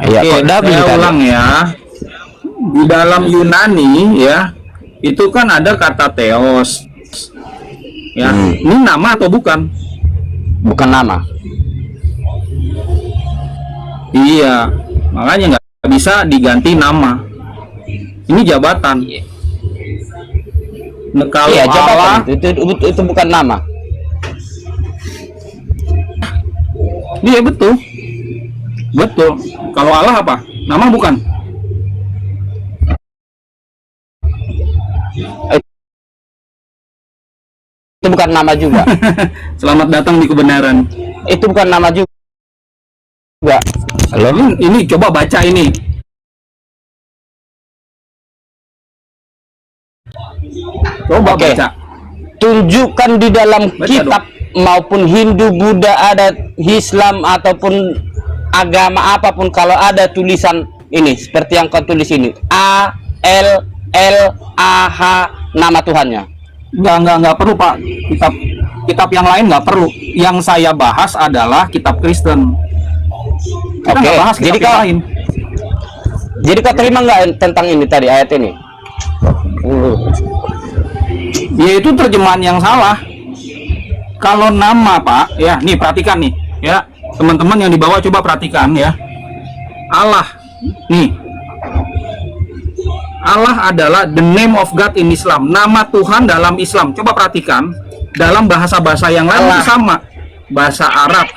Iya, Oke, kok doubling saya tadi? ulang ya. Di dalam Yunani ya, itu kan ada kata Theos. Ya, ini nama atau bukan? Bukan nama. Iya, makanya nggak bisa diganti nama. Ini jabatan. Nah, kalau Iya, Allah, jabatan itu bukan nama. iya betul, betul. Kalau Allah apa? Nama bukan? Itu bukan nama juga. Selamat datang di kebenaran. Itu bukan nama juga. Halo? Ini coba baca ini. Coba Oke. baca. Tunjukkan di dalam Baca kitab maupun Hindu, Buddha, adat Islam ataupun agama apapun, kalau ada tulisan ini seperti yang kau tulis ini, A L L A H, nama Tuhannya. Nggak perlu Pak. Kitab yang lain nggak perlu. Yang saya bahas adalah kitab Kristen. Kita Oke, nggak bahas kitab jadi yang kau- lain. Jadi kau terima nggak tentang ini tadi, ayat ini? Ya itu terjemahan yang salah. Kalau nama Pak, ya nih perhatikan nih, ya teman-teman yang di bawah coba perhatikan ya. Allah, nih Allah adalah the name of God in Islam, nama Tuhan dalam Islam. Coba perhatikan, dalam bahasa-bahasa yang lain itu sama. Bahasa Arab,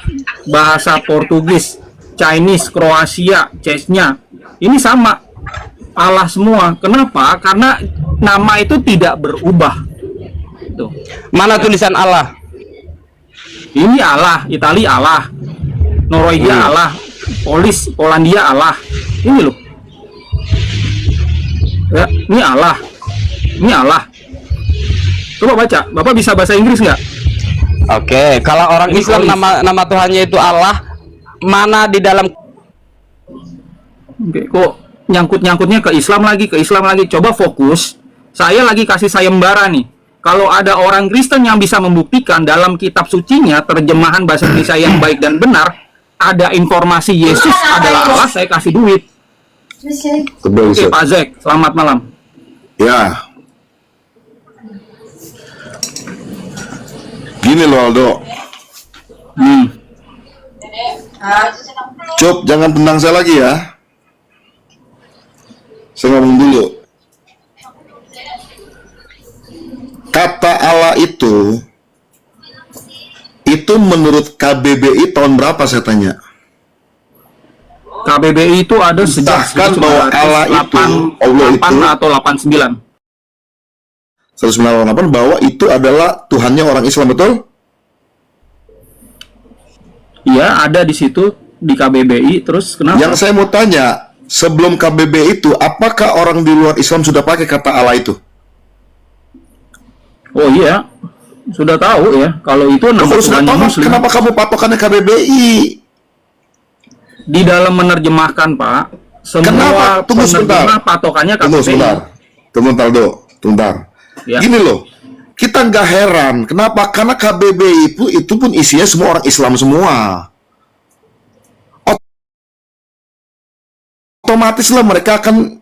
bahasa Portugis, Chinese, Kroasia, Chechnya, ini sama. Allah semua. Kenapa? Karena nama itu tidak berubah. Tuh. Mana tulisan Allah? Ini Allah, Italia Allah, Norwegia Allah, Polandia Allah. Ini loh. Ya, ini Allah. Ini Allah. Coba baca. Bapak bisa bahasa Inggris nggak? Oke, kalau orang Ini Islam polis. nama Tuhannya itu Allah, mana di dalam Oke, kok nyangkut-nyangkutnya ke Islam lagi, ke Islam lagi. Coba fokus. Saya lagi kasih sayembara nih. Kalau ada orang Kristen yang bisa membuktikan dalam kitab sucinya, terjemahan bahasa Indonesia yang baik dan benar, ada informasi Yesus adalah Allah, saya kasih duit. Betul, Oke, Ustaz. Pak Zek, selamat malam. Ya. Gini loh Aldo. Cop, jangan tendang saya lagi ya. Saya ngomong dulu. Kata Allah itu menurut KBBI tahun berapa saya tanya? KBBI itu ada sejak Bahkan bahwa Allah itu, Allah itu 88 atau 89. 198 bahwa itu adalah Tuhannya orang Islam, betul? Iya, ada di situ di KBBI. Terus kenapa? Yang saya mau tanya, sebelum KBBI itu, apakah orang di luar Islam sudah pakai kata Allah itu? Oh iya, sudah tahu ya. Kalau itu nama Kalau sudah Tuhannya tahu, Muslim. kenapa kamu patokannya KBBI? Di dalam menerjemahkan, Pak, semua Kenapa? Tunggu sebentar. penerjemah patokannya Tunggu KBBI. sebentar. Tunggu sebentar, Do. Sebentar. Ya. Gini loh, kita nggak heran. Kenapa? Karena KBBI itu pun isinya semua orang Islam semua. Otomatis lah mereka akan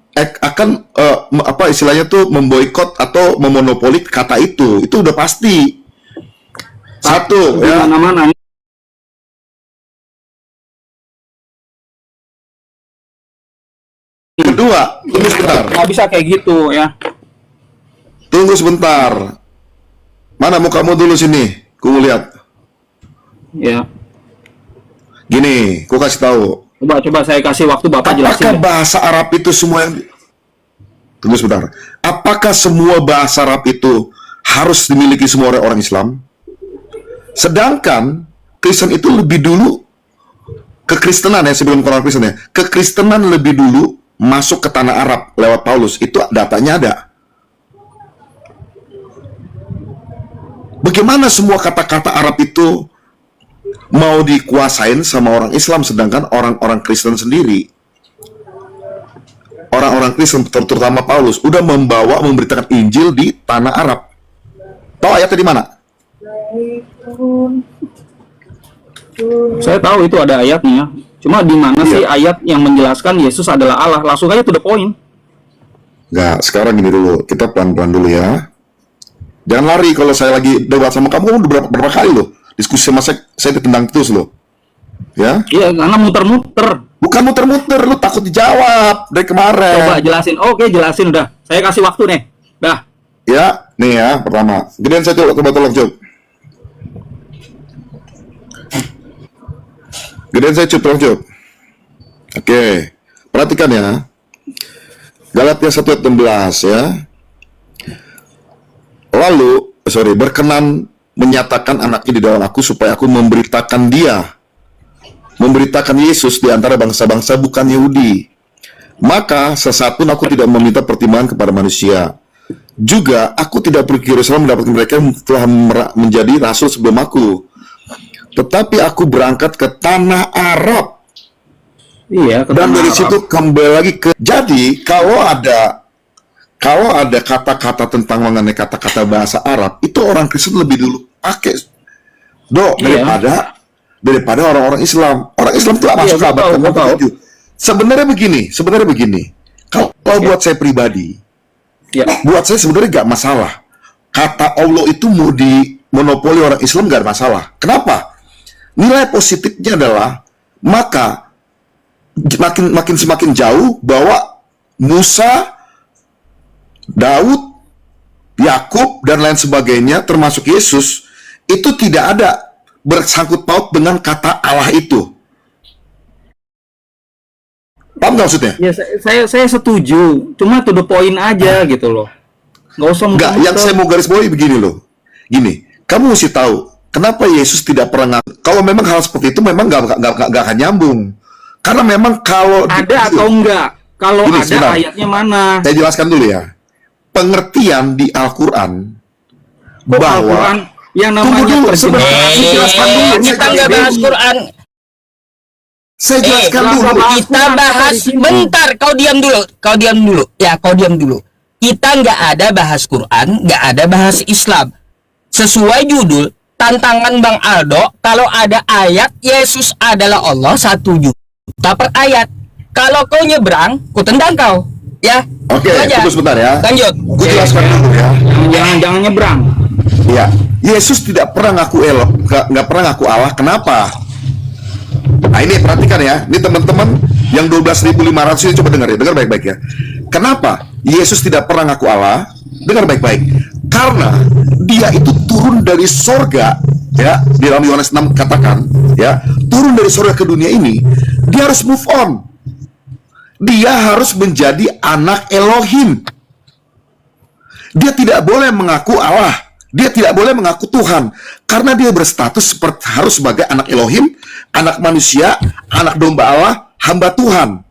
apa istilahnya tuh memboikot atau memonopoli kata itu udah pasti. Satu Di ya. mana-mana. Kedua, tunggu sebentar. Nggak bisa kayak gitu ya. Tunggu sebentar. Mana mukamu dulu sini? Ku lihat. Ya. Gini, ku kasih tahu. Coba saya kasih waktu Bapak jelasin. Apakah deh. bahasa Arab itu semua yang... Tunggu sebentar. Apakah semua bahasa Arab itu harus dimiliki semua oleh orang Islam? Sedangkan Kristen itu lebih dulu, kekristenan ya, sebelum orang Kristen ya, kekristenan lebih dulu masuk ke tanah Arab lewat Paulus. Itu datanya ada. Bagaimana semua kata-kata Arab itu mau dikuasain sama orang Islam, sedangkan orang-orang Kristen sendiri, orang-orang Kristen terutama Paulus udah memberitakan Injil di tanah Arab. Tahu ayatnya di mana? Saya tahu itu ada ayatnya. Cuma di mana sih ayat yang menjelaskan Yesus adalah Allah? Langsung aja to the point. Nggak, sekarang gini dulu, kita pelan-pelan dulu ya. Jangan lari kalau saya lagi debat sama kamu berapa kali loh. Diskusi sama saya ditendang terus loh. Ya? Iya, karena muter-muter. Bukan muter-muter, lu takut dijawab dari kemarin. Coba jelasin. Oke, jelasin udah. Saya kasih waktu nih. Dah. Ya, nih ya, pertama. Gedein saya coba tolong coba. Gedein saya coba tolong coba. Oke, perhatikan ya. Galatia 1 ayat 16 ya. Lalu, berkenan menyatakan anaknya di dalam aku supaya aku memberitakan Yesus di antara bangsa-bangsa bukan Yahudi. Maka sesat pun aku tidak meminta pertimbangan kepada manusia. Juga aku tidak pergi ke Yerusalem mendapatkan mereka yang telah menjadi rasul sebelum aku. Tetapi aku berangkat ke tanah Arab. Iya, ke Dan tanah dari Arab. situ kembali lagi ke... Jadi kalau ada kata-kata tentang mengenai kata-kata bahasa Arab, itu orang Kristen lebih dulu pakai daripada orang-orang Islam. Orang Islam itu masuk ke abad ke-7. Sebenarnya begini. Kalau buat saya pribadi, Ya. buat saya sebenarnya nggak masalah. Kata Allah itu mau dimonopoli orang Islam nggak ada masalah. Kenapa? Nilai positifnya adalah maka semakin jauh bahwa Musa Daud, Yakub, dan lain sebagainya, termasuk Yesus, itu tidak ada bersangkut paut dengan kata Allah itu. Paham nggak maksudnya? Ya saya setuju, cuma to the point aja gitu loh. Nggak usah Enggak, yang saya mau garis bawahi begini loh. Gini, kamu mesti tahu kenapa Yesus tidak pernah kalau memang hal seperti itu memang nggak akan nyambung. Karena memang kalau ada atau enggak, kalau Gini, ada sebentar. ayatnya mana? Saya jelaskan dulu ya. Pengertian di Al-Quran Kok bahwa Al-Quran yang Tunggu namanya dulu, terjemahan sebentar. Jelaskan dulu, kita saya nggak jadi bahas bingung. Quran. saya jelaskan kenapa dulu. bahas Kita Quran bahas, di sini? bentar, kau diam dulu. Ya, kau diam dulu. Kita nggak ada bahas Quran, nggak ada bahas Islam. Sesuai judul, tantangan Bang Aldo, kalau ada ayat Yesus adalah Allah 1 juta per ayat. Kalau kau nyebrang, ku tendang kau. Ya, Oke, itu aja. tunggu sebentar ya. Lanjut. Gue jelaskan dulu ya. Jangan nyebrang. Ya, Yesus tidak pernah ngaku nggak pernah ngaku Allah. Kenapa? Nah ini perhatikan ya. Ini teman-teman yang 12.500 ini coba dengar ya, dengar baik-baik ya. Kenapa Yesus tidak pernah ngaku Allah? Dengar baik-baik. Karena dia itu turun dari sorga, ya, di dalam Yohanes 6 katakan, ya, turun dari sorga ke dunia ini, dia harus move on. Dia harus menjadi anak Elohim. Dia tidak boleh mengaku Allah. Dia tidak boleh mengaku Tuhan. Karena dia berstatus seperti harus sebagai anak Elohim, anak manusia, anak domba Allah, hamba Tuhan.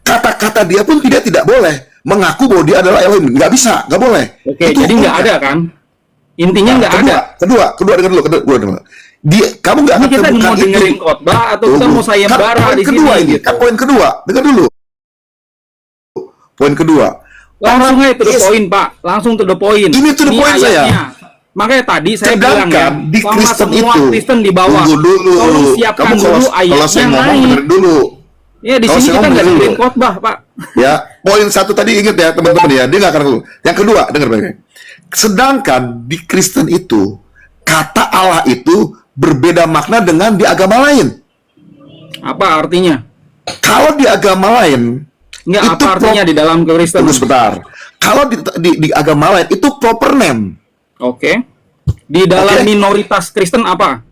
Kata-kata dia pun tidak boleh mengaku bahwa dia adalah Elohim. Nggak bisa, nggak boleh. Oke, Itu jadi nggak hukumnya. ada kan? Intinya nggak ada. Kedua, dengar dulu. Kamu nggak Ini akan kita temukan mau dengerin itu. khotbah atau kita Tunggu. mau sayembara Poin di kedua sini ini, gitu. kan poin kedua. Dengar dulu. Poin kedua. Langsung aja to the Yes. point, Pak. Langsung to the point. Ini to the point saya. ayatnya. Makanya tadi saya bilang ya, Sedangkan di sama Kristen semua itu, Kristen di bawah. tunggu dulu. Tolong siapkan Kamu dulu kalau ayatnya saya ngomong naik. dengerin dulu. Ya di Kalau sini saya kita ngomong nggak dulu. dengerin khotbah, Pak. Ya, poin satu tadi ingat ya teman-teman ya, dia nggak akan dulu. Yang kedua, dengar baik-baik. Sedangkan di Kristen itu, kata Allah itu berbeda makna dengan di agama lain. Apa artinya? Kalau di agama lain, Nggak, itu apa artinya di dalam Kristen? Tunggu sebentar. Kalau di agama lain itu proper name. Oke. Di dalam Oke. minoritas Kristen apa?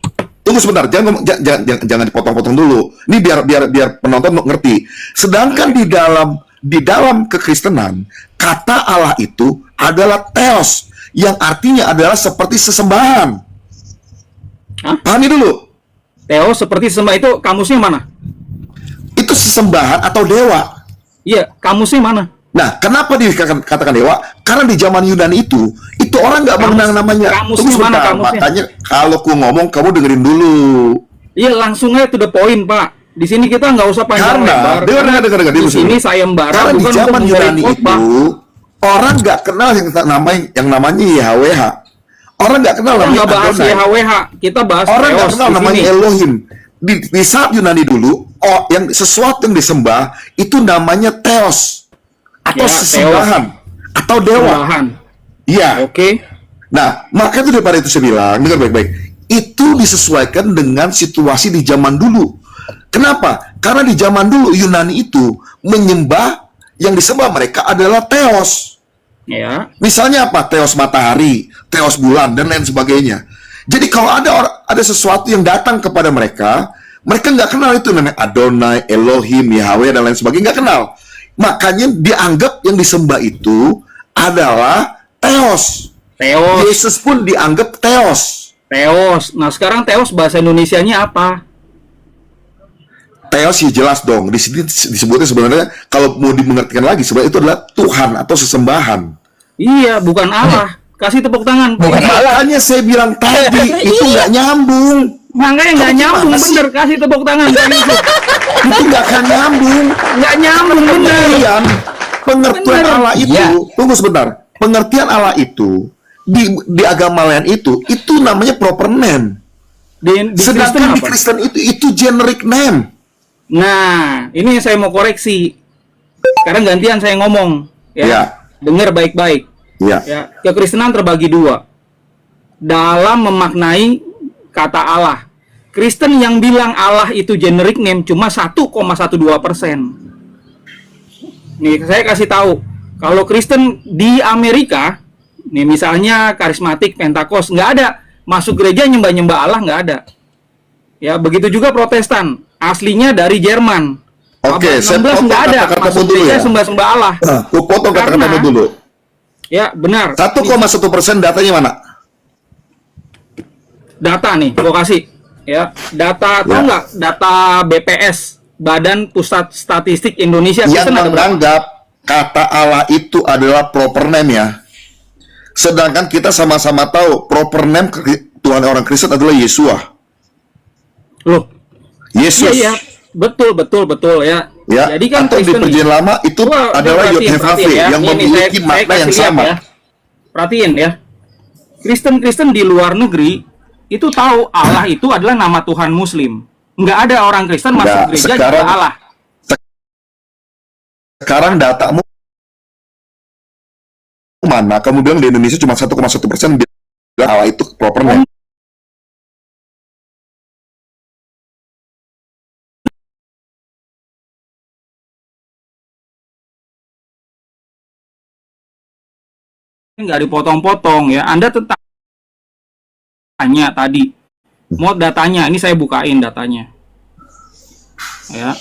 Tunggu sebentar, jangan dipotong-potong dulu. Ini biar penonton ngerti. Sedangkan di dalam kekristenan, kata Allah itu adalah theos, yang artinya adalah seperti sesembahan. Hah? Pahami dulu. Theo seperti sembah itu kamusnya mana? Itu sesembahan atau dewa. Iya, kamusnya mana? Nah, kenapa dikatakan dewa? Karena di zaman Yunani itu orang nggak mengenal namanya. kamusnya Tunggu sebentar, mana kamusnya? makanya kalau ku ngomong, kamu dengerin dulu. Iya, langsung aja to the point, Pak. Di sini kita nggak usah panjang lebar. Karena dengar Di sini sayembara Karena di bukan untuk zaman memberi Yunani khotbah. itu orang nggak kenal yang namanya YHWH. Orang nggak kenal Kita namanya nggak bahas Adonai. YHWH, kita bahas Orang nggak Theos kenal di namanya sini. Elohim. Di saat Yunani dulu, yang sesuatu yang disembah itu namanya Theos atau Ya, sesembahan atau dewa. Sembahan. Iya. Oke. Nah, maka itu daripada itu saya bilang, dengar baik-baik. Itu disesuaikan dengan situasi di zaman dulu. Kenapa? Karena di zaman dulu Yunani itu menyembah, yang disembah mereka adalah Theos. Ya. Misalnya apa? Theos matahari, Theos bulan, dan lain sebagainya. Jadi kalau ada sesuatu yang datang kepada mereka nggak kenal itu namanya Adonai, Elohim, Yahweh, dan lain sebagainya, nggak kenal. Makanya dianggap yang disembah itu adalah Theos. Theos. Yesus pun dianggap Theos. Theos. Nah, sekarang Theos bahasa Indonesianya apa? Theos ya jelas dong. Di sini disebutnya sebenarnya kalau mau dimengertikan lagi sebenarnya itu adalah Tuhan atau sesembahan. Iya, bukan Allah. Kasih tepuk tangan. Bukan Allah. Makanya saya bilang tadi itu nggak nyambung. Makanya nggak Kamu nyambung, gimana sih? bener. Kasih tepuk tangan. Itu nggak akan nyambung. Nggak nyambung, bener. Pengertian pengertian Bener. Allah itu, Iya. tunggu sebentar. Pengertian Allah itu di agama lain itu namanya proper name. Di Kristen Sedangkan di apa? Kristen itu generic name. Nah, ini yang saya mau koreksi. Sekarang gantian saya ngomong. Ya. Ya. Dengar baik-baik. Ya. Ya, kekristenan terbagi dua dalam memaknai kata Allah. Kristen yang bilang Allah itu generic name cuma 1,12%. Nih, saya kasih tahu. Kalau Kristen di Amerika, nih misalnya karismatik, Pentakost, nggak ada. Masuk gereja nyembah-nyembah Allah, nggak ada. Ya, begitu juga Protestan, aslinya dari Jerman. Oke, Abad saya 16 potong nggak ada. kata-katamu Masuk dulu gereja ya. sembah-sembah Allah. Aku potong kata-katamu Karena- dulu. Ya, benar. 1,1% datanya mana? Data nih, gua kasih. Ya, data tahu Ya. nggak? Data BPS, Badan Pusat Statistik Indonesia. Yang Kristen ada berapa? menganggap kata Allah itu adalah proper name ya. Sedangkan kita sama-sama tahu proper name Tuhan orang Kristen adalah Yesua. Loh, Yesus. iya, betul ya. Ya, Jadi kan atau di Kristen perjanjian lama itu Wah, adalah perhatiin, Yod-Heh-Vav perhatiin ya. yang Ini memiliki saya makna kasih yang lihat sama. ya. Perhatiin ya. Kristen-Kristen di luar negeri itu tahu Allah itu adalah nama Tuhan Muslim. Nggak ada orang Kristen masuk Nggak, gereja sekarang- juga Allah. Sekarang datamu mana? Kemudian di Indonesia cuma 1,1% bilang Allah itu proper name. Nggak dipotong-potong ya. Anda tetap tanya tadi. Mau datanya, ini saya bukain datanya. Ya.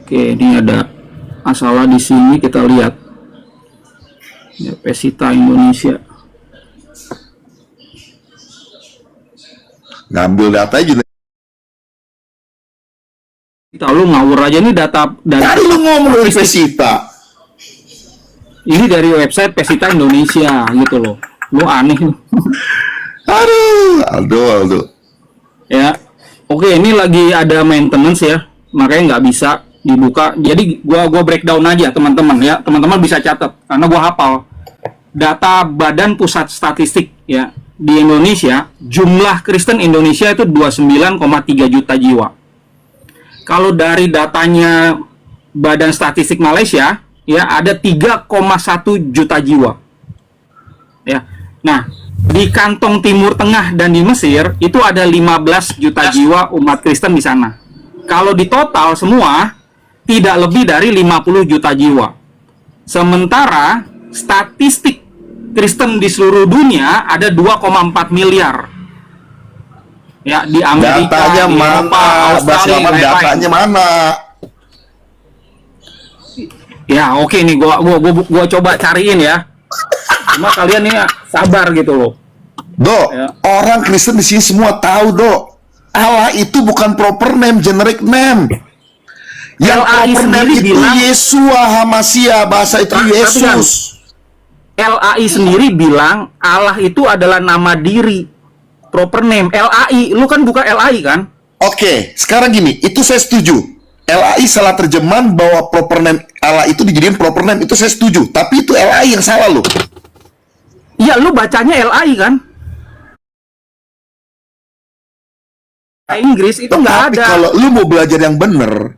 Oke, ini ada masalah di sini, kita lihat. Ya, Pesita Indonesia. Ngambil data aja. Kita lu ngawur aja, ini data Tadi lu ngomong dari Pesita. ini dari website Pesita Indonesia gitu loh. Lu aneh. Aduh, Aldo. Ya. Oke, ini lagi ada maintenance ya. Makanya nggak bisa dibuka. Jadi gua breakdown aja teman-teman ya. Teman-teman bisa catat karena gua hafal. Data Badan Pusat Statistik ya. Di Indonesia, jumlah Kristen Indonesia itu 29,3 juta jiwa. Kalau dari datanya Badan Statistik Malaysia, ya ada 3,1 juta jiwa. Ya. Nah, di kantong Timur Tengah dan di Mesir itu ada 15 juta jiwa umat Kristen di sana. Kalau di total semua tidak lebih dari 50 juta jiwa. Sementara statistik Kristen di seluruh dunia ada 2,4 miliar. Ya, di Amerika, Datanya di Eropa, mana? Australia, Baslama, lain-lain. datanya mana? Ya, oke nih gua coba cariin ya. Cuma kalian nih sabar gitu loh. Dok, Ya. orang Kristen di sini semua tahu, Dok. Allah itu bukan proper name, generic name. Yang LAI proper name sendiri itu bilang- Yesua Hamasia, bahasa itu Tapi kan, Yesus. LAI sendiri bilang Allah itu adalah nama diri, proper name. LAI, lu kan buka LAI kan? Oke, sekarang gini, itu saya setuju. LAI salah terjemahan bahwa proper name Allah itu dijadiin proper name, itu saya setuju. Tapi itu LAI yang salah loh. Iya, lu bacanya LAI kan? Inggris itu nggak Tapi ada. kalau lu mau belajar yang bener,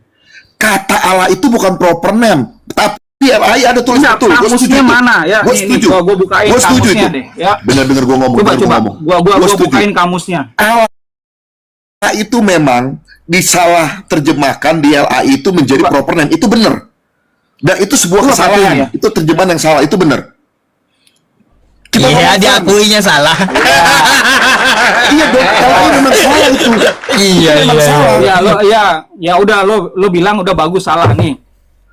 kata Allah itu bukan proper name, tapi LAI ada tulis Nggak, betul. Gua kamusnya setuju itu. mana? Ya, Gua ini, setuju. gua bukain Gua setuju kamusnya itu. deh, ya. Bener-bener gua ngomong. Coba bener gua coba, ngomong. gua setuju. bukain kamusnya. Allah itu memang disalah terjemahkan di LAI itu menjadi Coba. proper name, itu benar. Dan itu sebuah Coba kesalahan. perhatiin ya. Itu terjemahan yang salah, itu benar. Kita Iya, ngomong diakuinya salah. Iya dong, LAI memang salah itu. Iya, Memang iya. salah. Ya udah lo bilang udah bagus salah nih.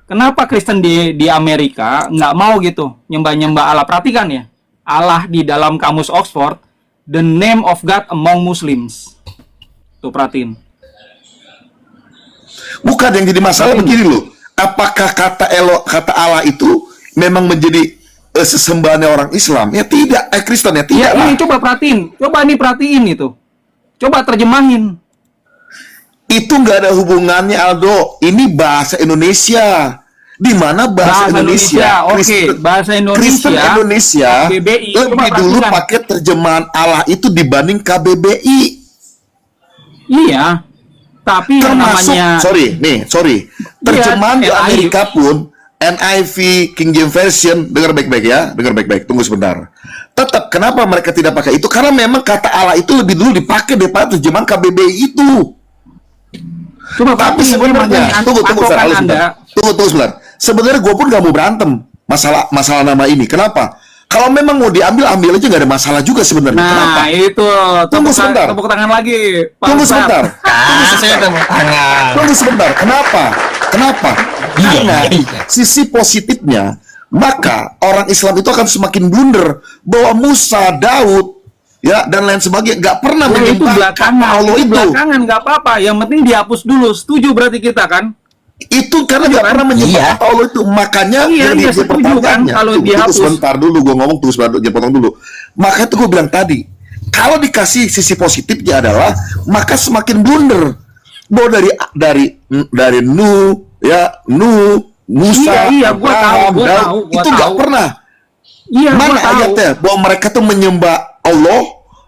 Kenapa Kristen di Amerika nggak mau gitu nyembah-nyembah Allah? Perhatikan ya, Allah di dalam kamus Oxford, the name of God among Muslims. Tuh perhatiin. Bukan yang jadi masalah begini loh. Apakah kata Allah itu memang menjadi sesembahannya orang Islam? Ya tidak, Kristen ya tidak Ya lah. ini coba perhatiin, coba nih perhatiin itu. Coba terjemahin. Itu nggak ada hubungannya, Aldo. Ini bahasa Indonesia. Di mana bahasa Indonesia? Oke, bahasa Indonesia. Kristen Indonesia KBBI. Coba lebih dulu perhatikan. pakai terjemahan Allah itu dibanding KBBI. Iya. Tapi yang Termasuk, namanya sorry. Terjemahan di NIV. Amerika pun NIV, King James Version, dengar baik-baik ya, dengar baik-baik. Tunggu sebentar. Tetap kenapa mereka tidak pakai itu? Karena memang kata Allah itu lebih dulu dipakai daripada terjemahan KBBI itu. Coba Tapi perhatiin, sebenarnya, ini tunggu sebentar, patokan Aldo, Anda. sebentar. Tunggu sebentar. sebenarnya gue pun gak mau berantem masalah nama ini. Kenapa? Kalau memang mau diambil, ambil aja, gak ada masalah juga sebenarnya. Kenapa? Nah, itu Tunggu sebentar. tepuk tangan lagi. Pak Tunggu Ustadz. sebentar. Saya tepuk tangan. Tunggu sebentar. Kenapa? Kenapa? Karena sisi positifnya, maka orang Islam itu akan semakin blunder bahwa Musa, Daud, ya dan lain sebagainya nggak pernah Oh, itu menyembah belakangan. Allah Itu itu. belakangan nggak apa-apa. Yang penting dihapus dulu. Setuju berarti kita kan? Itu karena nggak pernah menyembah Iya. Allah itu. Makanya Iya, yang iya, dia setuju kan, pertanyaannya, kalau tunggu dihapus. sebentar dulu, gue ngomong tunggu sebentar, jangan potong dulu. Maka itu gue bilang tadi, kalau dikasih sisi positifnya adalah, maka semakin blunder. Bahwa dari Nuh, ya Nuh, Musa, Iya, gua Abraham, tahu, Daud, gua itu nggak tahu. pernah. Iya, Mana gua tahu. ayatnya bahwa mereka tuh menyembah Allah?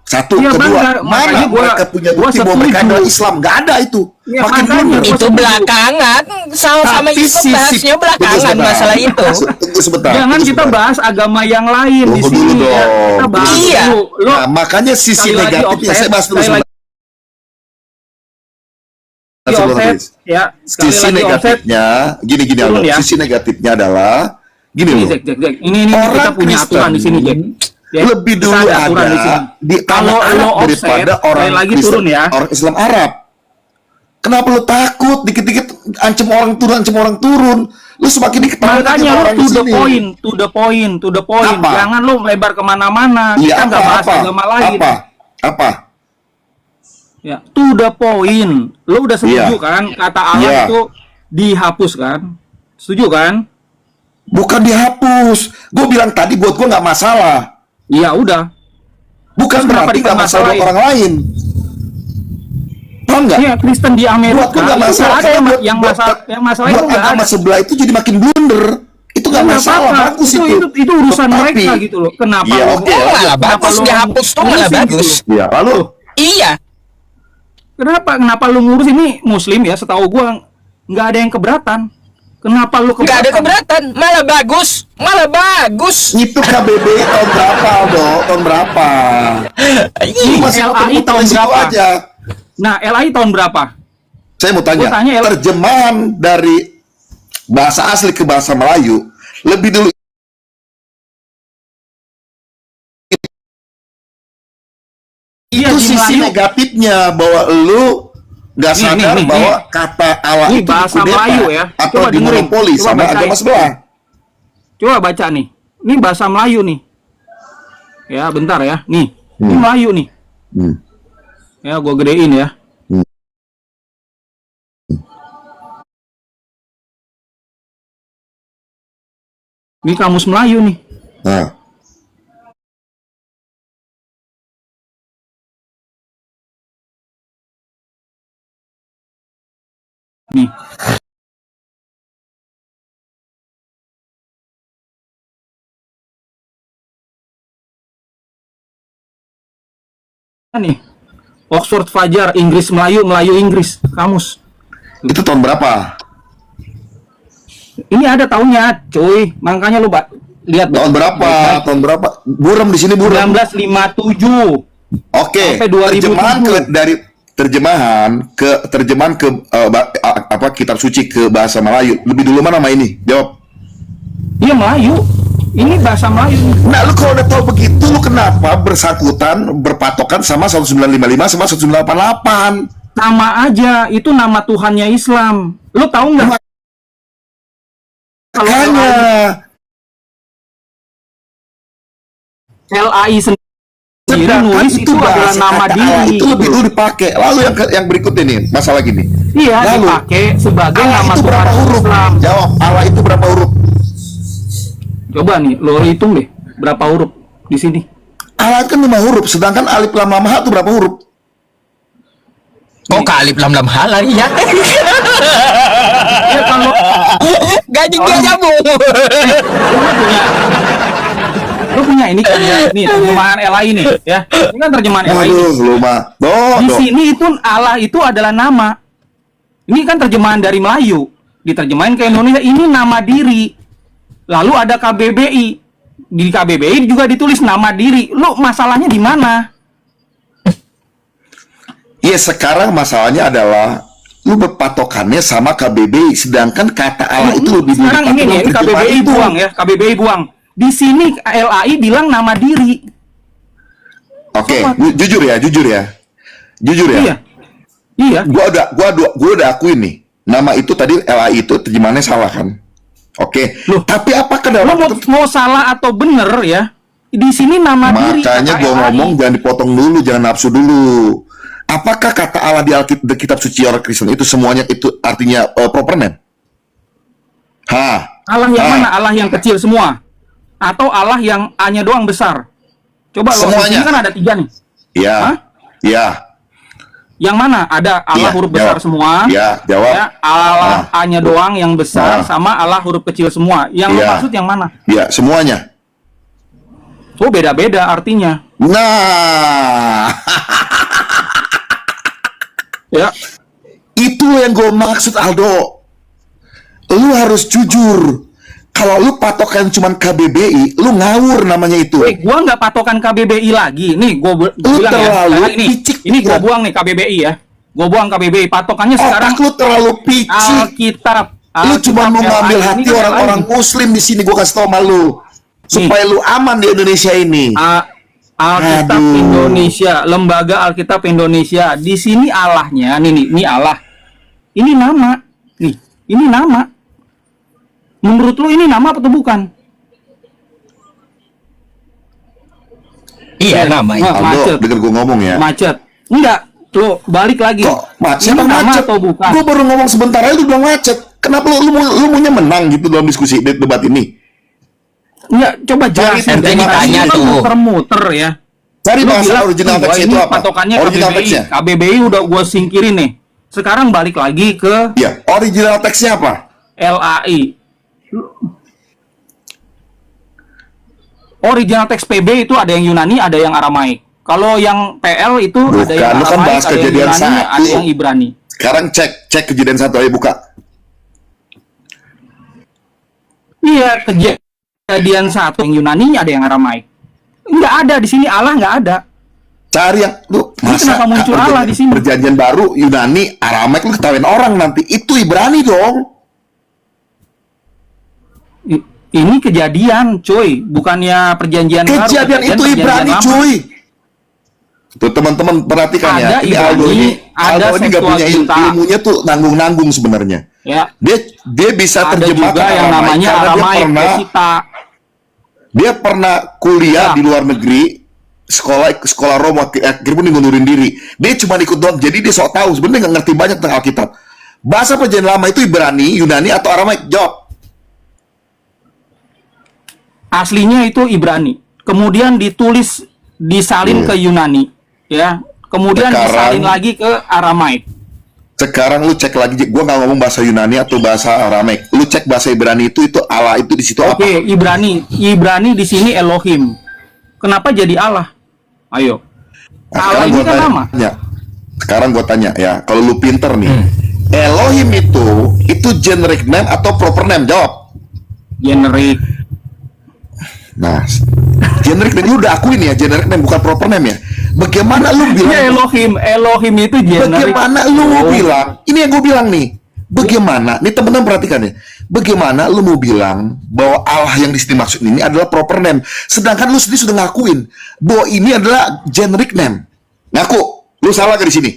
Satu, Iya, kedua, benar. mana Makanya mereka punya gua bukti bahwa mereka setuju. adalah Islam? Nggak ada itu. Iya, Makin makanya blunder. gua Itu setuju. belakangan, sama-sama Tapi itu sisi- bahasnya tunggu belakangan sebentar. masalah itu. Tunggu sebentar. Jangan tunggu kita sebentar. bahas agama yang lain di Tunggu sini dulu ya. Kita dong. bahas Iya. dulu. Lo Nah, makanya sisi sekali lagi negatifnya offset, saya bahas dulu sekali sebentar. offset ya. Sekali Sisi lagi offset. negatifnya, gini Turun Aldo. ya. Sisi negatifnya adalah gini Ini loh. Jack. Ini Orang kita punya Kristen aturan di sini, Jack. Ya, lebih kita dulu aturan di sini. ada di Kalau tanah lo Arab offset, daripada orang sekali lagi Kristen, turun ya. orang Islam Arab. Kenapa lu takut dikit-dikit ancam orang turun? Lu semakin diketahui Makanya lo orang to di the sini. point, to the point, to the point. Apa? Jangan lo melebar kemana-mana. Iya, Kita nggak bahas apa? agama lain. Apa? Ya, to the point. Lo udah setuju Iya. kan? Kata Allah Iya. itu dihapus kan? Setuju kan? Bukan dihapus. Gue bilang tadi buat gue nggak masalah. Iya udah. Bukan Terus kenapa berarti nggak masalah buat dipermasalahin? orang lain. Paham nggak? Iya, Kristen di Amerika Buatku nggak itu masalah. nggak ada yang, Buat- yang buat- masalah yang masalah itu buat nggak agama ada. sebelah itu jadi makin blunder. Itu nggak Nggak masalah, apa-apa. bagus itu urusan Tetapi- mereka gitu loh. Kenapa? Iya, lo- oke. Oh, malah kenapa bagus lo dihapus tuh malah ngurusin gitu bagus. loh? Ya, lalu Iya. Kenapa lu ngurus ini Muslim ya? Setahu gua nggak ada yang keberatan. Kenapa lu keberatan? Nggak ada keberatan, malah bagus, malah bagus. itu KBBI tahun berapa, Aldo? Tahun berapa? Lu masih LAI muter-muter tahun di situ berapa? aja. Nah, LAI tahun berapa? Saya mau tanya, Gua tanya, terjemahan dari bahasa asli ke bahasa Melayu lebih dulu Iya, itu di sisi Melayu. negatifnya bahwa lu nggak Nih, sadar nih, bahwa nih. kata Allah Ini itu bahasa dikudeta Melayu ya. atau Coba dengerin. dimonopoli Coba sama bacain. agama sebelah. Coba baca nih. Ini bahasa Melayu nih. Ya, bentar ya. Nih. Ini Melayu nih. Hmm. Ya, gua gedein ya. Ini kamus Melayu nih. Nah, Nih. Nih. Oxford Fajar, Inggris Melayu, Melayu Inggris, kamus. itu tahun berapa? Ini ada tahunnya, cuy. Makanya lu lihat Tahun berapa? Tahun berapa? Buram di sini buram. 1957. Oke, Sampai 2007. terjemahan ke apa kitab suci ke bahasa Melayu. Lebih dulu mana nama ini? Jawab. Iya Melayu. Ini bahasa Melayu. Nah, lu kalau udah tahu begitu, lu kenapa bersangkutan berpatokan sama 1955 sama 1988? Nama aja, itu nama Tuhannya Islam. Lu tahu nggak? Kalau Makanya LAI sendiri sedangkan nulis itu adalah bahasa nama kata Allah diri. itu lebih dulu dipakai. Lalu yang berikutnya nih, masalah gini. Iya, Lalu, dipakai sebagai Allah nama itu Tuhan berapa huruf? Islam. Jawab, Allah itu berapa huruf? Coba nih, lo hitung deh berapa huruf di sini. Allah itu kan 5 huruf, sedangkan alif lam lam ha itu berapa huruf? Kok kalip lam hal lagi ya? Ya kalau Gaji dia nyambung. lu punya ini kan ya, nih terjemahan LAI nih ya. Ini kan terjemahan LAI. Aduh, lu mah. Di sini itu Allah itu adalah nama. Ini kan terjemahan dari Melayu, diterjemahin ke Indonesia. Ini nama diri. Lalu ada KBBI. Di KBBI juga ditulis nama diri. Lu masalahnya di mana? Iya, sekarang masalahnya adalah lu berpatokannya sama KBBI, sedangkan kata Allah itu lebih Sekarang ini nih, ini terjemahan KBBI itu. buang ya, KBBI buang. Di sini LAI bilang nama diri. Oke, Sama. jujur ya. Iya. Iya. Gua udah akuin nih. Nama itu tadi LAI itu terjemahannya salah kan? Oke. Loh. Tapi apakah Lo dalam mau salah atau bener ya? Di sini nama diri. makanya kata gua LAI. ngomong jangan dipotong dulu, jangan nafsu dulu. Apakah kata Allah di Alkitab suci orang Kristen itu semuanya itu artinya proper name? Allah yang mana? Allah yang kecil semua? Atau Allah yang A-nya doang besar? Coba lo, di Semuanya. sini kan ada 3 nih. Ya. Hah? Ya. Yang mana? Ada Allah Iya, huruf besar jawab. semua. Ya, jawab. Ya, Allah A-nya doang yang besar, Nah. sama Allah huruf kecil semua. Yang lo Iya. maksud yang mana? Ya, semuanya. Oh, beda-beda artinya. Nah, Ya. itu yang gue maksud, Aldo. Lu harus jujur. Kalau lu patokan cuman KBBI, lu ngawur namanya itu. Gua nggak patokan KBBI lagi. Nih, gua Lu bilang ya. terlalu Sekarang picik, ini gua ya. buang nih KBBI ya. Gua buang KBBI. Patokannya sekarang Otak lu terlalu picik. Alkitab. Lu cuma mau ngambil LAI ini hati kan orang-orang LAI. Muslim di sini. Gue kasih tau sama lu, supaya lu aman di Indonesia ini. Alkitab Aduh. Indonesia, Lembaga Alkitab Indonesia. Di sini Allahnya, ini Allah. Ini nama. Nih, ini nama. Menurut lu ini nama atau bukan? Iya namanya. Nah, Aldo, macet. denger gue ngomong ya. Macet. Enggak. Lo balik lagi. Kok macet? Ini Siapa nama macet? atau bukan? Gue baru ngomong sebentar aja lu bilang macet. Kenapa lu maunya menang gitu dalam diskusi debat ini? Enggak, coba jelasin. ente ditanya Ini kan tuh. muter-muter ya. Cari Lu bahasa bilang, original "Wah, teksnya ini itu apa? patokannya Original KBBI. teksnya. KBBI udah gue singkirin nih. Sekarang balik lagi ke Ya, original teksnya apa? LAI. Original teks PB itu ada yang Yunani, ada yang Aramaik. Kalau yang PL itu ada Bukan, yang lu kan Aramaik, bahas ada yang kejadian Yunani, satu. ada yang Ibrani. Sekarang cek kejadian satu aja, buka. Iya, kejadian satu yang Yunani, ada yang Aramaik. Nggak ada di sini, Allah nggak ada. Cari yang lu Ini kenapa muncul Allah di sini? Perjanjian baru Yunani, Aramaik, lu ketawain orang nanti. Itu Ibrani dong. Ini kejadian, cuy, bukannya perjanjian baru. Kejadian itu perjanjian Ibrani, lama. cuy. Tuh teman-teman perhatikan Ada ya. Ini Aldo Ibrani, ini, ada Aldo ini nggak punya Septuaginta. ilmunya tuh nanggung-nanggung sebenarnya. Ya. Dia bisa Ada terjemahkan juga yang Aramaik namanya karena Aramaik, Pesita. dia pernah kuliah Ya. di luar negeri, sekolah Roma, akhirnya pun dia ngundurin diri. Dia cuma ikut doang, jadi dia sok tahu. Sebenarnya nggak ngerti banyak tentang Alkitab. Bahasa perjanjian lama itu Ibrani, Yunani atau Aramaik? Jawab. Aslinya itu Ibrani. Kemudian disalin Iya. ke Yunani, ya. Kemudian Sekarang- disalin lagi ke Aramaik. Sekarang lu cek lagi, gua nggak ngomong bahasa Yunani atau bahasa Aramaik. Lu cek bahasa Ibrani itu Allah itu di situ apa? Oke, Ibrani di sini Elohim. Kenapa jadi Allah? Ayo. Nah, Allah ini kan nama. Sekarang gua tanya ya, kalau lu pinter nih, Elohim itu generic name atau proper name? Jawab. Generik. Nah, generic name lu udah akuin ya, generic name bukan proper name ya. Bagaimana lu bilang? Ya Elohim itu generik. Bagaimana lu mau Oh. bilang? Ini yang gue bilang nih. Bagaimana? Nih teman-teman perhatikan ya. Bagaimana lu mau bilang bahwa Allah yang di sini maksud ini adalah proper name, sedangkan lu sendiri sudah ngakuin bahwa ini adalah generic name. Ngaku, lu salah gak di sini?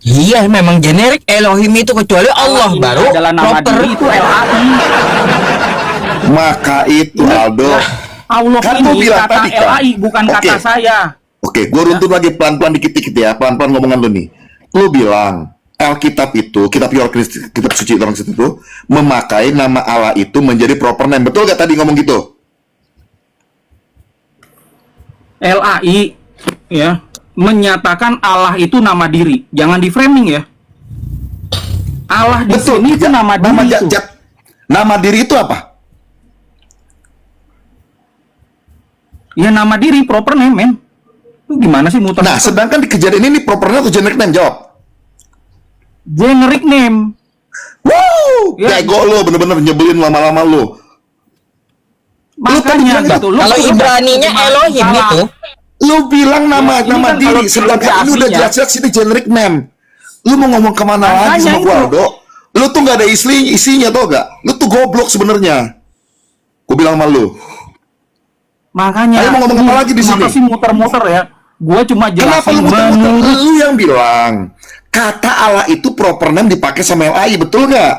Iya memang generik Elohim itu, kecuali Allah Ini baru adalah nama proper. diri itu LAI. Maka itu Aldo. Allah Kan ini gua bilang kata tadi, kan? LAI bukan Oke. kata saya. Oke, gue runtun lagi pelan-pelan dikit-dikit ya, pelan-pelan ngomongan lu nih. Lu bilang Alkitab itu, kitab suci orang Kristen itu memakai nama Allah itu menjadi proper name. Betul gak tadi ngomong gitu? LAI ya menyatakan Allah itu nama diri. Jangan di framing ya. Allah di sini itu nama diri itu. Nama diri itu apa? Ya nama diri proper name, men. Lu gimana sih muter? Nah, sedangkan di kejadian ini proper name atau generic name? Jawab. Generic name. Wow, Ya. bego lu, bener-bener nyebelin lama-lama lu. Makanya bilang gitu. Kalau Ibraninya Elohim salah. itu, Lu bilang nama Ya, ini nama kan kalau diri, sedangkan ini udah aslinya. jelas-jelas ini generic name. Lu mau ngomong kemana lagi Makanya sama gua, itu. Aldo? Lu tuh nggak ada isinya, tau gak? Lu tuh goblok sebenarnya. Gua bilang sama lu. Makanya. Ayo mau ngomong apa lagi di Kenapa sini? sih muter-muter ya? Gua cuma Kenapa jelasin lu muter-muter? menurut. Lu yang bilang kata Allah itu proper name dipakai sama LAI, betul nggak?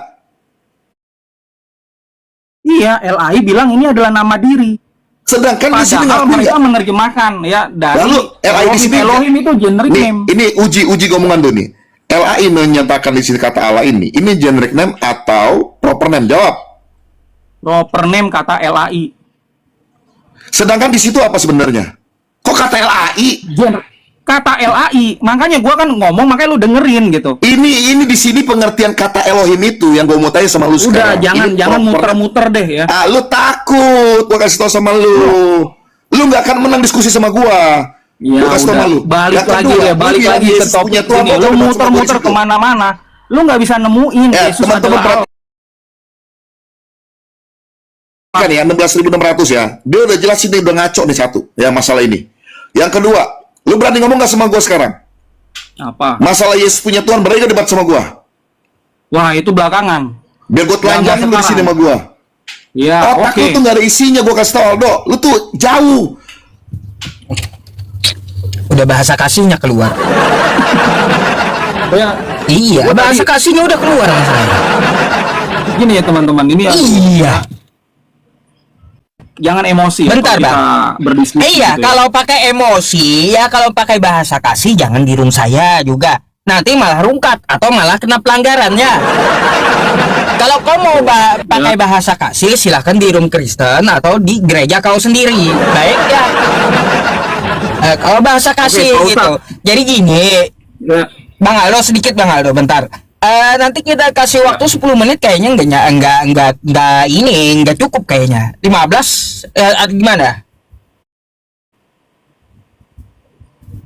Iya, LAI bilang ini adalah nama diri. Sedangkan di sini Padahal ngaku mereka nggak? menerjemahkan ya dari Lalu LAI di sini Elohim itu generic nih, name. ini uji ngomongan dulu nih. LAI menyatakan di sini kata Allah ini generic name atau proper name? Jawab. Proper name kata LAI. Sedangkan di situ apa sebenarnya? Kok kata LAI? Kata LAI, makanya gua kan ngomong, makanya lu dengerin gitu. Ini di sini pengertian kata Elohim itu yang gue mau tanya sama lu Udah, sekarang. jangan Ini proper- muter-muter deh ya. Ah, lu takut? Gua kasih tau sama lu. Lu nggak akan menang diskusi sama gua. Ya Gua kasih tau udah, sama lu. balik Yang lagi kedua, ya, lu balik bilang lagi ke Yesus topik punya Tuhan, ini. lu Lu debat sama muter-muter gua di situ. kemana-mana, lu nggak bisa nemuin Yesus teman-teman adalah kan ya 16.600 ya. Dia udah jelasin nih, udah ngaco nih satu ya masalah ini. Yang kedua, lu berani ngomong nggak sama gua sekarang? apa? Masalah Yesus punya Tuhan, berani nggak debat sama gua? Wah, itu belakangan. Biar gua telanjangin lu di sini sama gua. Ya, Otak oke. lu tuh nggak ada isinya, gua kasih tau Aldo. Lu tuh jauh. Udah bahasa kasihnya keluar. Ya, Iya, Gua bahasa tadi- kasihnya udah keluar sama saya. gini ya teman-teman, ini ya, Iya. jangan emosi ya Bentar, kalau kita berdiskusi. Iya, gitu ya. kalau pakai emosi, ya kalau pakai bahasa kasih jangan di room saya juga. Nanti malah rungkat atau malah kena pelanggaran ya. Kalau kau mau pakai bahasa kasih, silahkan di room Kristen atau di gereja kau sendiri. Baik ya. Kalau bahasa kasih Pak gitu. Ustadz. Jadi gini, Ya, Bang Aldo sedikit Bang Aldo, bentar. Nanti kita kasih waktu 10 menit kayaknya nggak cukup kayaknya. 15 gimana?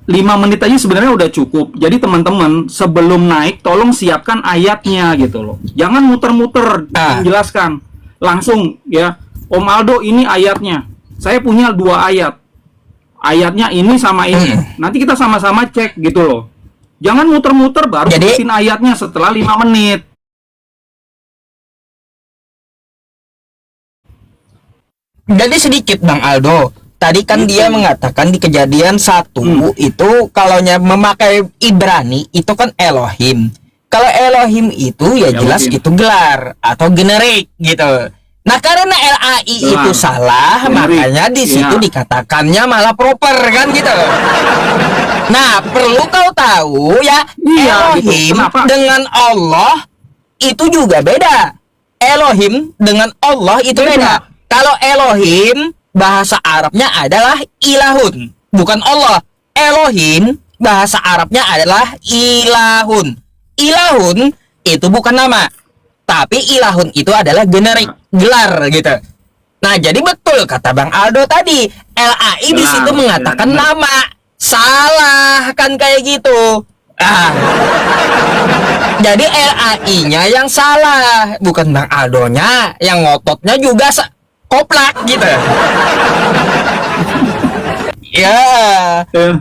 5 menit aja sebenarnya udah cukup. Jadi teman-teman, sebelum naik tolong siapkan ayatnya gitu loh. Jangan muter-muter menjelaskan. Langsung ya, Om Aldo ini ayatnya. Saya punya 2 ayat. Ayatnya ini sama ini. Nanti kita sama-sama cek gitu loh. Jangan muter-muter baru Jadi- sebutin ayatnya setelah 5 menit. Jadi sedikit Bang Aldo. Tadi kan dia mengatakan di Kejadian 1 itu kalau memakai Ibrani itu kan Elohim. Kalau Elohim itu ya jelas Elohim. itu gelar atau generik gitu. Nah karena LAI Gelar. itu salah, Generik. makanya di situ Iya. dikatakannya malah proper kan gitu. Nah perlu kau tahu ya, Iya, gitu. Elohim Kenapa? dengan Allah itu juga beda. Elohim dengan Allah itu Beda. beda. Kalau Elohim bahasa Arabnya adalah ilahun, bukan Allah. Elohim bahasa Arabnya adalah ilahun. Ilahun itu bukan nama, tapi ilahun itu adalah generik, gelar gitu. Nah, jadi betul kata Bang Aldo tadi, LAI di Gelar, situ mengatakan gelar. nama. Salah kan kayak gitu. Jadi LAI-nya yang salah, bukan Bang Aldonya yang ngototnya juga koplak gitu. Ya.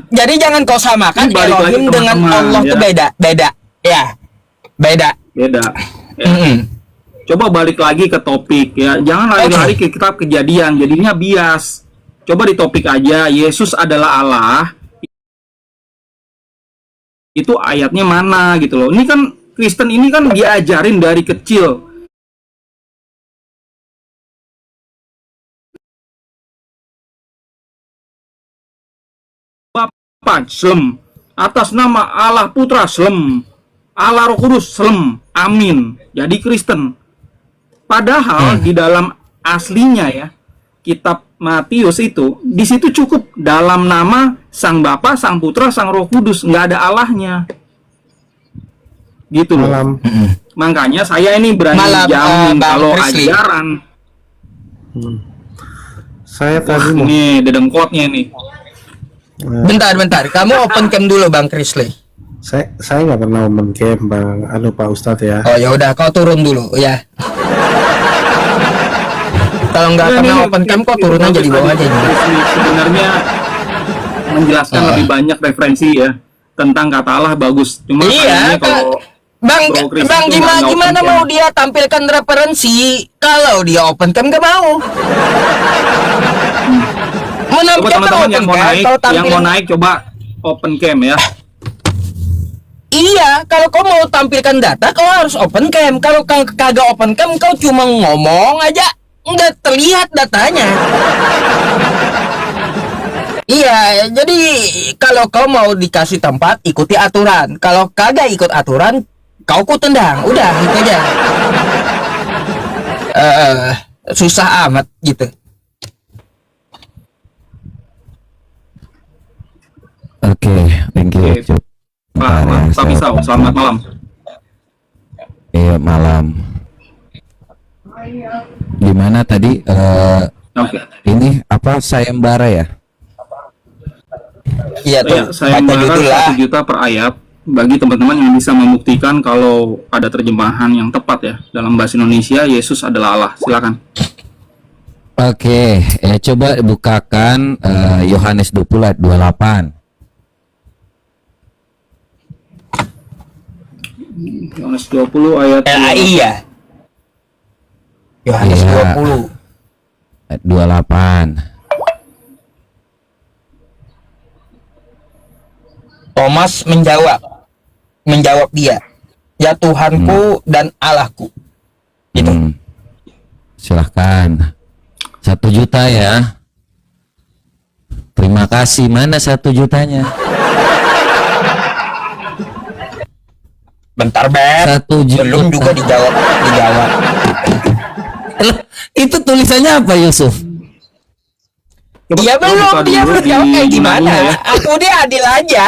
Jadi jangan kau samakan Ini balik lagi, Elohim dengan teman-teman, Allah ya. tuh beda. Ya. Beda. Beda. Ya. Mm-mm. Coba balik lagi ke topik ya. Jangan lari-lari ke kitab Kejadian, jadinya bias. Coba di topik aja, Yesus adalah Allah. Itu ayatnya mana gitu loh. Ini kan Kristen ini kan diajarin dari kecil. Bapa Slem, atas nama Allah Putra Slem, Allah Roh Kudus Slem, amin. Jadi Kristen. Padahal di dalam aslinya ya, kitab Matius itu, di situ cukup dalam nama Sang Bapa, Sang Putra, Sang Roh Kudus, nggak ada Allahnya. Gitu loh. Malam. Makanya saya ini berani Malam, jamin Bang kalau Krisli. ajaran Saya tadi mau ini dedengkotnya nih. Bentar. Kamu open cam dulu Bang Krisli. saya nggak pernah open game Bang Pak Ustadz ya. Oh ya udah, kau turun dulu ya. Kalau nggak Ya, pernah ini open cam, kau turun aja di bawah aja. Krisli sebenarnya menjelaskan lebih banyak referensi ya. tentang kata Allah bagus. Cuma Iya, kayaknya kalau Bang, Bro Chris Bang itu nggak gimana open mau cam. dia tampilkan referensi kalau dia open cam gak mau? Coba Menampilkan teman-teman yang open mau cam, naik, kalau yang mau tampil- naik coba open cam ya. Iya, kalau kau mau tampilkan data, kau harus open cam. Kalau kau kagak open cam, kau cuma ngomong aja, nggak terlihat datanya. Iya, jadi kalau kau mau dikasih tempat, ikuti aturan. Kalau kagak ikut aturan, kau ku tendang. Udah, itu aja. Susah amat gitu. Oke, thank you. Oke. Pak Misau, selamat malam. Iya, malam. Gimana tadi? Oke. Ini apa sayembara ya? Iya tuh, Saya baca marah judul lah. 1 juta per ayat bagi teman-teman yang bisa membuktikan kalau ada terjemahan yang tepat ya dalam bahasa Indonesia Yesus adalah Allah. Silakan. Oke, coba bukakan Yohanes 20 ayat 28. Yohanes 20 ayat Iya. Yohanes Iya. 20. Ayat 28. Thomas menjawab dia, ya Tuhanku dan Allahku. Gitu. Silahkan. 1 juta ya. Terima kasih. Mana 1 jutanya? Bentar, Ben. 1 juta. Belum juga dijawab. Loh, itu tulisannya apa, Yusuf? Coba Dia buka belum, dia dulu belum jawab di kayak gimana. Yunani ya. Aku dia adil aja.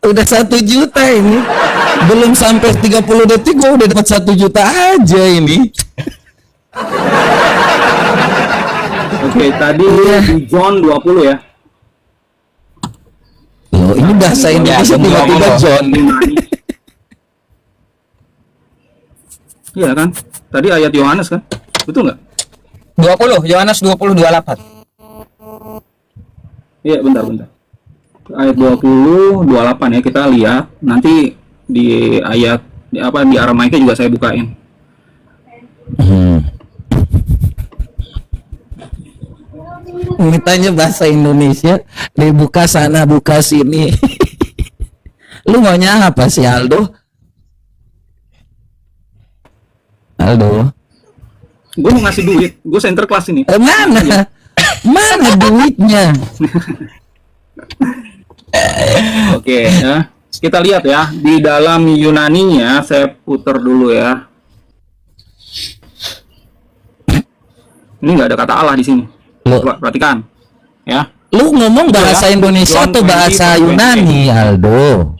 Udah 1 juta ini. Belum sampai 30 detik gua udah dapat 1 juta aja ini. Oke, tadi di John 20 ya. Loh, ini bahasa Indonesia tiba-tiba John. Iya kan? Tadi ayat Yohanes kan? Betul nggak? 20, Yohanes 20:28. Iya, bentar. Ayat 20, 28 ya, kita lihat. Nanti di ayat di Aramaiknya juga saya bukain. Mintanya bahasa Indonesia, dibuka sana buka sini. Lu maunya apa sih, Aldo? Gue mau ngasih duit, gue center kelas ini. Mana? Mana duitnya? Oke, ya. Kita lihat ya, di dalam Yunaninya saya putar dulu ya. Ini nggak ada kata Allah di sini. Loh. Coba perhatikan, ya. Lu ngomong bahasa ya. Indonesia John atau bahasa 20, Yunani, Aldo?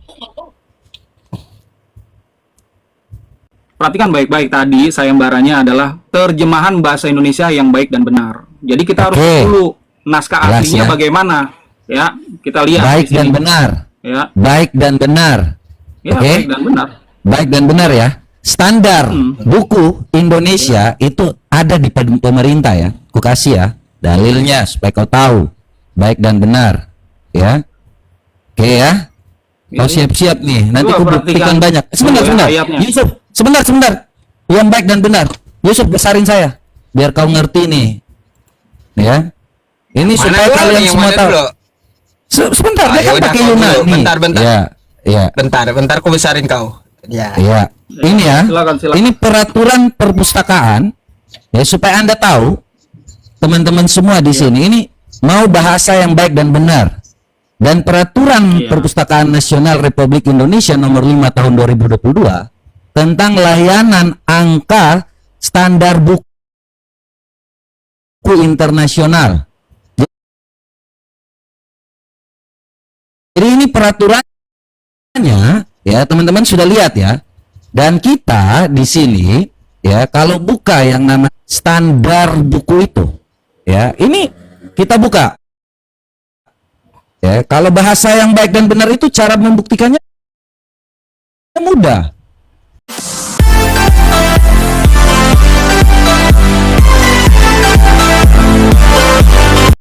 Perhatikan baik-baik, tadi sayembaranya adalah terjemahan bahasa Indonesia yang baik dan benar. Jadi kita harus Oke. dulu naskah Jelas aslinya ya. bagaimana, ya. Kita lihat Baik di sini. dan benar. Ya, Baik dan benar. ya Oke. baik dan benar. Baik dan benar ya. Standar buku Indonesia itu ada di pemerintah ya. Ku kasih ya dalilnya supaya kau tahu. Baik dan benar. Ya. Oke ya. Kau siap-siap nih. Nanti Coba ku buktikan perhatikan banyak. Sebentar, dulu ya sebentar. ayatnya. Yusuf, sebentar. Yang baik dan benar. Yusuf besarin saya. Biar kau ngerti nih. Ya. Ini supaya dulu kalian nih, yang semua mana tahu. dulu? Sebentar, Ah, dia kan yaudah, pakai kau dulu. Yunani. Bentar. Ya. Bentar, aku besarin kau. Ya. Iya, ini ya. Silakan. Ini peraturan perpustakaan ya supaya Anda tahu teman-teman semua di sini ini mau bahasa yang baik dan benar. Dan peraturan Perpustakaan Nasional Republik Indonesia nomor 5 tahun 2022 tentang layanan angka standar buku internasional. Jadi ini peraturannya ya, teman-teman sudah lihat ya. Dan kita di sini ya, kalau buka yang nama standar buku itu ya, ini kita buka. Ya, kalau bahasa yang baik dan benar itu cara membuktikannya mudah.